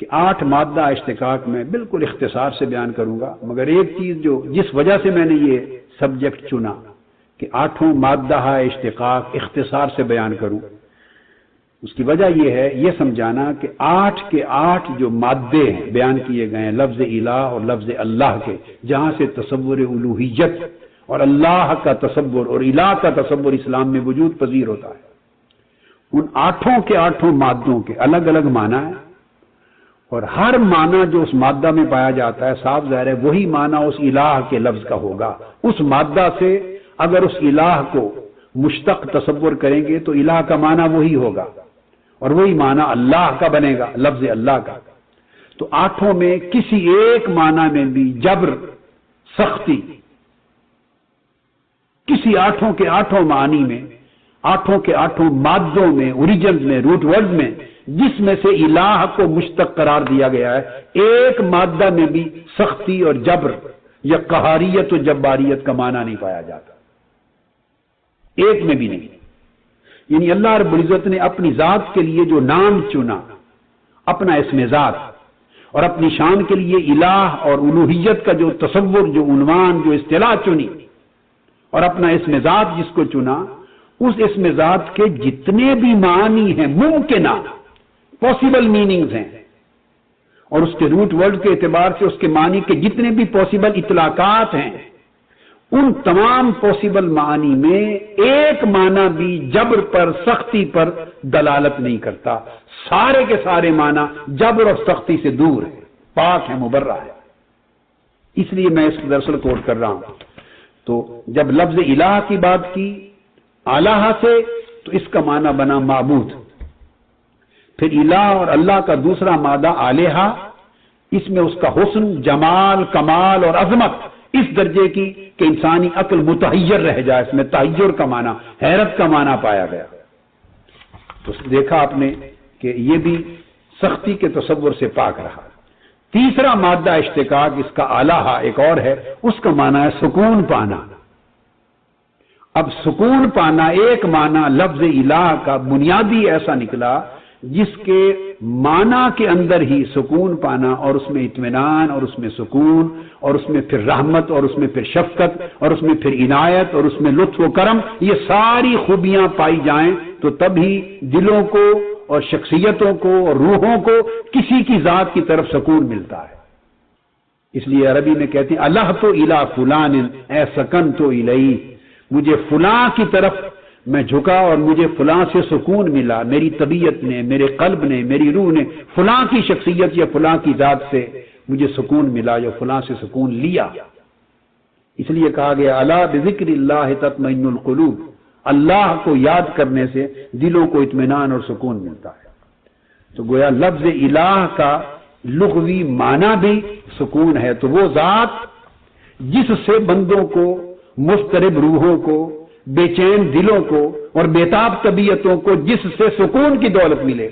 کہ 8 مادہ اشتقاق میں بالکل اختصار سے بیان کروں گا، مگر ایک چیز جو جس وجہ سے میں نے یہ سبجیکٹ چنا کہ 8 مادہ اشتقاق اختصار سے بیان کروں، اس کی وجہ یہ ہے یہ سمجھانا کہ 8 کے 8 جو مادے ہیں بیان کیے گئے ہیں لفظ الہ اور لفظ اللہ کے، جہاں سے تصور الوہیت اور اللہ کا تصور اور الہ کا تصور اسلام میں وجود پذیر ہوتا ہے، ان 8 کے 8 مادوں کے الگ الگ معنی ہیں، اور ہر معنی جو اس مادہ میں پایا جاتا ہے صاف ظاہر ہے وہی معنی اس الہ کے لفظ کا ہوگا. اس مادہ سے اگر اس الہ کو مشتق تصور کریں گے تو الہ کا معنی وہی ہوگا اور وہی معنی اللہ کا بنے گا، لفظ اللہ کا. تو آٹھوں میں کسی ایک معنی میں بھی جبر، سختی، کسی آٹھوں کے آٹھوں معنی میں، آٹھوں کے آٹھوں مادوں میں، اوریجن میں، روٹ ورڈ میں جس میں سے الہ کو مشتق قرار دیا گیا ہے، ایک مادہ میں بھی سختی اور جبر یا قہاریت و جباریت کا معنی نہیں پایا جاتا، ایک میں بھی نہیں. یعنی اللہ رب العزت نے اپنی ذات کے لیے جو نام چنا، اپنا اسم ذات، اور اپنی شان کے لیے الہ اور الوہیت کا جو تصور، جو عنوان، جو اصطلاح چنی، اور اپنا اسم ذات جس کو چنا، اس اسم ذات کے جتنے بھی معنی ہیں، ممکنہ پاسبل میننگز ہیں، اور اس کے روٹ ورڈ کے اعتبار سے اس کے معنی کے جتنے بھی پاسبل اطلاقات ہیں، ان تمام پاسبل معنی میں ایک معنی بھی جبر پر، سختی پر دلالت نہیں کرتا. سارے کے سارے معنی جبر اور سختی سے دور ہے، پاک ہے، مبرہ ہے. اس لیے میں اس کو دراصل کوٹ کر رہا ہوں. تو جب لفظ الہ کی بات کی الہ سے تو اس کا معنی بنا معبود. پھر الہ اور اللہ کا دوسرا مادہ الہہ، اس میں اس کا حسن، جمال، کمال اور عظمت اس درجے کی کہ انسانی عقل متحیر رہ جائے. اس میں تحیر کا معنی، حیرت کا معنی پایا گیا. تو دیکھا آپ نے کہ یہ بھی سختی کے تصور سے پاک رہا. تیسرا مادہ اشتقاق، اس کا الہ ایک اور ہے، اس کا معنی ہے سکون پانا. اب سکون پانا ایک معنی لفظ الہ کا بنیادی ایسا نکلا جس کے معنی کے اندر ہی سکون پانا، اور اس میں اطمینان، اور اس میں سکون، اور اس میں پھر رحمت، اور اس میں پھر شفقت، اور اس میں پھر عنایت، اور اس میں لطف و کرم، یہ ساری خوبیاں پائی جائیں تو تبھی دلوں کو اور شخصیتوں کو اور روحوں کو کسی کی ذات کی طرف سکون ملتا ہے. اس لیے عربی میں کہتے ہیں اللہ تو الی فلان اے سکن تو الی، مجھے فلاں کی طرف میں جھکا اور مجھے فلاں سے سکون ملا، میری طبیعت نے، میرے قلب نے، میری روح نے فلاں کی شخصیت یا فلاں کی ذات سے مجھے سکون ملا یا فلاں سے سکون لیا. اس لیے کہا گیا الا بذکر اللہ تطمئن القلوب، اللہ کو یاد کرنے سے دلوں کو اطمینان اور سکون ملتا ہے. تو گویا لفظ الہ کا لغوی معنی بھی سکون ہے. تو وہ ذات جس سے بندوں کو، مضطرب روحوں کو، بے چین دلوں کو اور بےتاب طبیعتوں کو جس سے سکون کی دولت ملے،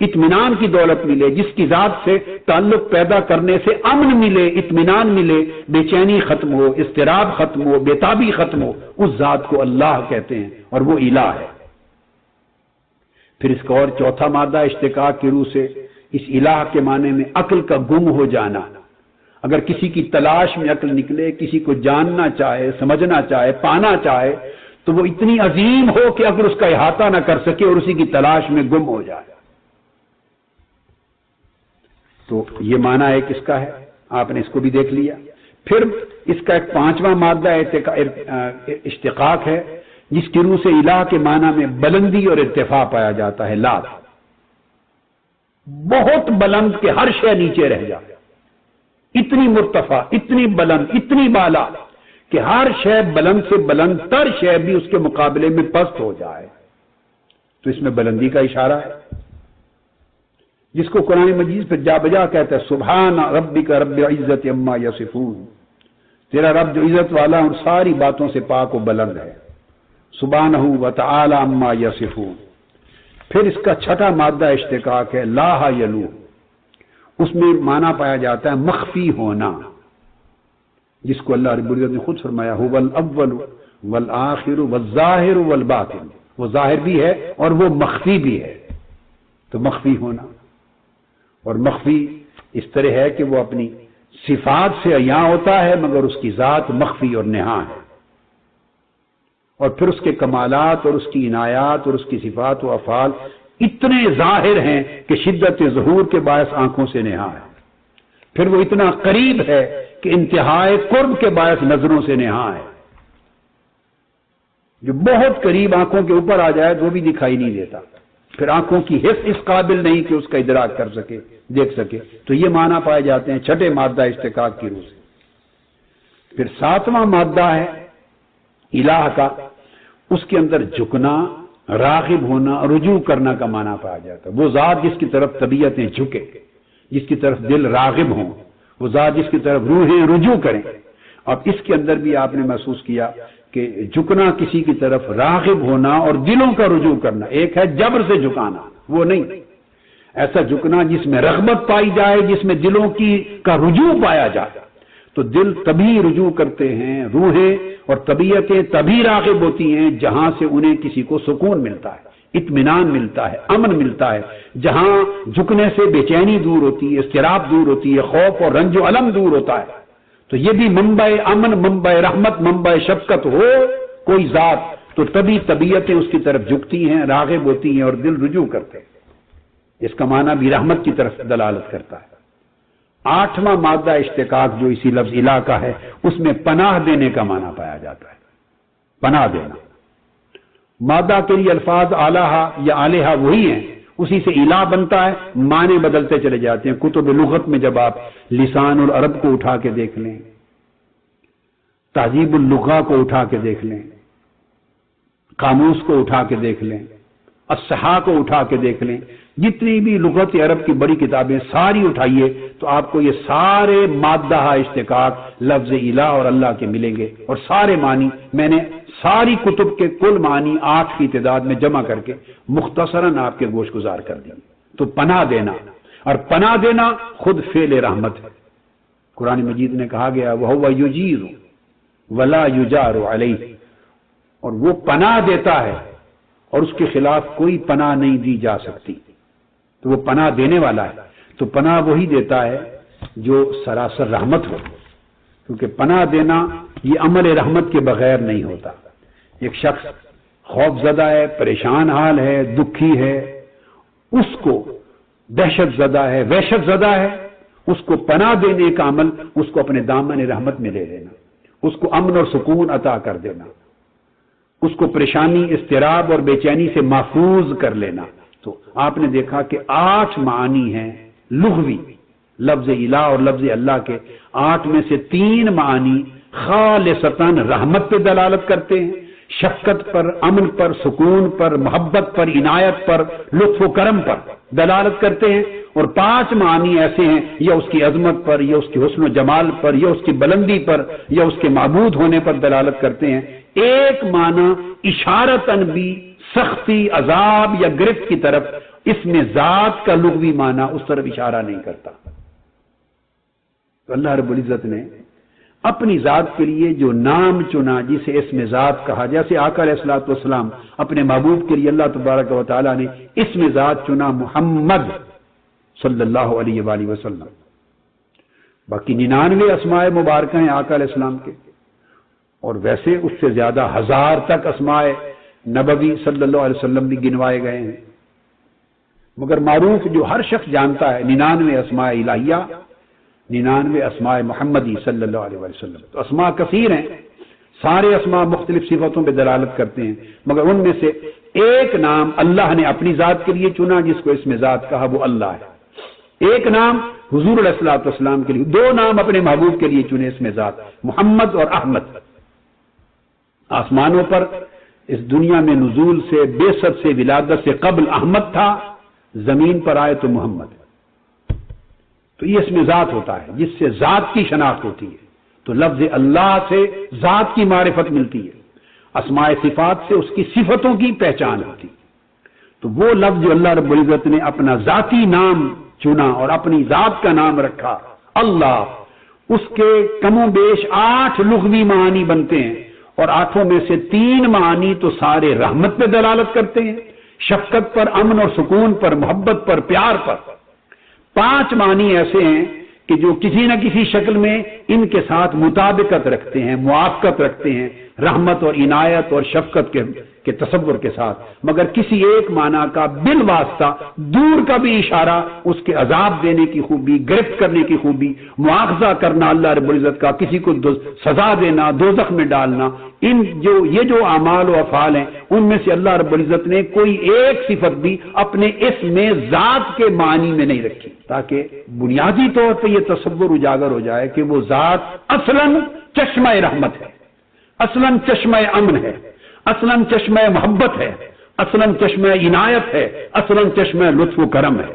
اطمینان کی دولت ملے، جس کی ذات سے تعلق پیدا کرنے سے امن ملے، اطمینان ملے، بے چینی ختم ہو، اضطراب ختم ہو، بےتابی ختم ہو، اس ذات کو اللہ کہتے ہیں اور وہ الہ ہے. پھر اس کا اور چوتھا مادہ اشتقاق کی روح سے اس الہ کے معنی میں عقل کا گم ہو جانا. اگر کسی کی تلاش میں عقل نکلے، کسی کو جاننا چاہے، سمجھنا چاہے، پانا چاہے، تو وہ اتنی عظیم ہو کہ اگر اس کا احاطہ نہ کر سکے اور اسی کی تلاش میں گم ہو جائے. تو یہ معنی ایک اس کا ہے، آپ نے اس کو بھی دیکھ لیا. پھر اس کا ایک پانچواں مادہ اشتقاق ہے جس کی روح سے الہ کے معنی میں بلندی اور ارتفاع پایا جاتا ہے. لات، بہت بلند کہ ہر شے نیچے رہ جائے، اتنی مرتفع، اتنی بلند، اتنی بالا کہ ہر شے بلند سے بلند تر شے بھی اس کے مقابلے میں پست ہو جائے. تو اس میں بلندی کا اشارہ ہے، جس کو قرآن مجید پہ جا بجا کہتا ہے سبحان ربک رب العزت عما یصفون، تیرا رب جو عزت والا ان ساری باتوں سے پاک و بلند ہے. سبحانہ وتعالی عما یصفون. پھر اس کا چھٹا مادہ اشتقاق ہے لاہ یلو، اس میں معنی پایا جاتا ہے مخفی ہونا، جس کو اللہ رب العزت نے خود فرمایا هو الاول والآخر والظاہر والباطن، وہ ظاہر بھی ہے اور وہ مخفی بھی ہے. تو مخفی ہونا، اور مخفی اس طرح ہے کہ وہ اپنی صفات سے عیاں ہوتا ہے مگر اس کی ذات مخفی اور نہاں ہے. اور پھر اس کے کمالات اور اس کی عنایات اور اس کی صفات و افعال اتنے ظاہر ہیں کہ شدت ظہور کے باعث آنکھوں سے نہاں ہے. پھر وہ اتنا قریب ہے کہ انتہائی قرب کے باعث نظروں سے نہاں ہے. جو بہت قریب آنکھوں کے اوپر آ جائے تو وہ بھی دکھائی نہیں دیتا. پھر آنکھوں کی حس اس قابل نہیں کہ اس کا ادراک کر سکے، دیکھ سکے، تو یہ معنی پائے جاتے ہیں چھٹے مادہ اشتقاق کی روح سے۔ پھر ساتواں مادہ ہے الہ کا، اس کے اندر جھکنا، راغب ہونا، رجوع کرنا کا معنی پایا جاتا ہے۔ وہ ذات جس کی طرف طبیعتیں جھکے، جس کی طرف دل راغب ہوں، وہ ذات جس کی طرف روحیں رجوع کریں۔ اب اس کے اندر بھی آپ نے محسوس کیا کہ جھکنا کسی کی طرف راغب ہونا اور دلوں کا رجوع کرنا، ایک ہے جبر سے جھکانا، وہ نہیں، ایسا جھکنا جس میں رغبت پائی جائے، جس میں دلوں کا رجوع پایا جائے، تو دل تبھی رجوع کرتے ہیں، روحیں اور طبیعتیں تبھی راغب ہوتی ہیں جہاں سے انہیں کسی کو سکون ملتا ہے، اطمینان ملتا ہے، امن ملتا ہے۔ جہاں جھکنے سے بے چینی دور ہوتی ہے، اضطراب دور ہوتی ہے، خوف اور رنج و الم دور ہوتا ہے، تو یہ بھی منبع امن، منبع رحمت، منبع شفقت ہو کوئی ذات، تو تبھی طبیعتیں اس کی طرف جھکتی ہیں، راغب ہوتی ہیں اور دل رجوع کرتے ہیں۔ اس کا معنی بھی رحمت کی طرف دلالت کرتا ہے۔ آٹھواں مادہ اشتقاق جو اسی لفظ الہ کا ہے، اس میں پناہ دینے کا معنی پایا جاتا ہے، پناہ دینا۔ مادہ کے لیے الفاظ الہ یا الہ وہی ہیں، اسی سے الہ بنتا ہے، معنی بدلتے چلے جاتے ہیں۔ کتب لغت میں جب آپ لسان العرب کو اٹھا کے دیکھ لیں، تہذیب اللغہ کو اٹھا کے دیکھ لیں، قاموس کو اٹھا کے دیکھ لیں، الصحاح کو اٹھا کے دیکھ لیں، جتنی بھی لغت عرب کی بڑی کتابیں ساری اٹھائیے، تو آپ کو یہ سارے مادہ اشتقاق لفظ الہ اور اللہ کے ملیں گے، اور سارے معنی میں نے ساری کتب کے کل معنی 8 کی تعداد میں جمع کر کے مختصراً آپ کے گوش گزار کر دیں۔ تو پناہ دینا، اور پناہ دینا خود فعل رحمت ہے۔ قرآن مجید نے کہا گیا وَهُوَ يُجِيرُ وَلَا يُجَارُ عَلَيْهِ، اور وہ پناہ دیتا ہے اور اس کے خلاف کوئی پناہ نہیں دی جا سکتی، تو وہ پناہ دینے والا ہے۔ تو پناہ وہی دیتا ہے جو سراسر رحمت ہو، کیونکہ پناہ دینا یہ عمل رحمت کے بغیر نہیں ہوتا۔ ایک شخص خوف زدہ ہے، پریشان حال ہے، دکھی ہے، اس کو دہشت زدہ ہے، وحشت زدہ ہے، اس کو پناہ دینے کا عمل، اس کو اپنے دامن رحمت میں لے لینا، اس کو امن اور سکون عطا کر دینا، اس کو پریشانی، اضطراب اور بے چینی سے محفوظ کر لینا۔ تو آپ نے دیکھا کہ 8 معنی ہیں لغوی لفظ الہ اور لفظ اللہ کے، 8 میں سے 3 معنی خالصتاً رحمت پہ دلالت کرتے ہیں، شفقت پر، امن پر، سکون پر، محبت پر، عنایت پر، لطف و کرم پر دلالت کرتے ہیں، اور 5 معنی ایسے ہیں یا اس کی عظمت پر، یا اس کی حسن و جمال پر، یا اس کی بلندی پر، یا اس کے معبود ہونے پر دلالت کرتے ہیں۔ ایک معنی اشارتاً بھی سختی، عذاب یا گرفت کی طرف، اس میں ذات کا لغوی معنی اس طرف اشارہ نہیں کرتا۔ تو اللہ رب العزت نے اپنی ذات کے لیے جو نام چنا، جسے اسم ذات کہا، جیسے آقا علیہ الصلوۃ والسلام اپنے محبوب کے لیے اللہ تبارک و تعالیٰ نے اسم ذات چنا محمد صلی اللہ علیہ وآلہ وسلم۔ باقی 99 اسماء مبارکہ ہیں آقا علیہ السلام کے، اور ویسے اس سے زیادہ 1000 تک اسماء نبوی صلی اللہ علیہ وسلم بھی گنوائے گئے ہیں، مگر معروف جو ہر شخص جانتا ہے 99 اسماء الہیہ، 99 اسماء محمدی صلی اللہ علیہ وسلم۔ تو اسماء کثیر ہیں، سارے اسماء مختلف صفتوں پہ دلالت کرتے ہیں، مگر ان میں سے ایک نام اللہ نے اپنی ذات کے لیے چنا جس کو اسم ذات کہا، وہ اللہ ہے۔ ایک نام حضور علیہ الصلوۃ والسلام کے لیے، 2 نام اپنے محبوب کے لیے چنے اسم ذات، محمد اور احمد۔ آسمانوں پر اس دنیا میں نزول سے، بعثت سے، ولادت سے قبل احمد تھا، زمین پر آئے تو محمد۔ تو یہ اسم ذات ہوتا ہے جس سے ذات کی شناخت ہوتی ہے۔ تو لفظ اللہ سے ذات کی معرفت ملتی ہے، اسماء صفات سے اس کی صفتوں کی پہچان ہوتی ہے۔ تو وہ لفظ جو اللہ رب العزت نے اپنا ذاتی نام چنا اور اپنی ذات کا نام رکھا اللہ، اس کے کم و بیش 8 لغوی معنی بنتے ہیں، اور 8 میں سے 3 معنی تو سارے رحمت پہ دلالت کرتے ہیں، شفقت پر، امن اور سکون پر، محبت پر، پیار پر۔ 5 معنی ایسے ہیں کہ جو کسی نہ کسی شکل میں ان کے ساتھ مطابقت رکھتے ہیں، موافقت رکھتے ہیں، رحمت اور عنایت اور شفقت کے تصور کے ساتھ، مگر کسی ایک معنی کا بالواسطہ دور کا بھی اشارہ اس کے عذاب دینے کی خوبی، گرفت کرنے کی خوبی، مواخذہ کرنا اللہ رب العزت کا، کسی کو سزا دینا، دوزخ میں ڈالنا، یہ جو اعمال و افعال ہیں ان میں سے اللہ رب العزت نے کوئی ایک صفت بھی اپنے اسم میں ذات کے معنی میں نہیں رکھی، تاکہ بنیادی طور پہ یہ تصور اجاگر ہو جائے کہ وہ ذات اصلاً چشمہ رحمت ہے، اصلاً چشمہ امن ہے، اصلاً چشمہ محبت ہے، اصلاً چشمہ عنایت ہے، اصلاً چشمہ لطف و کرم ہے۔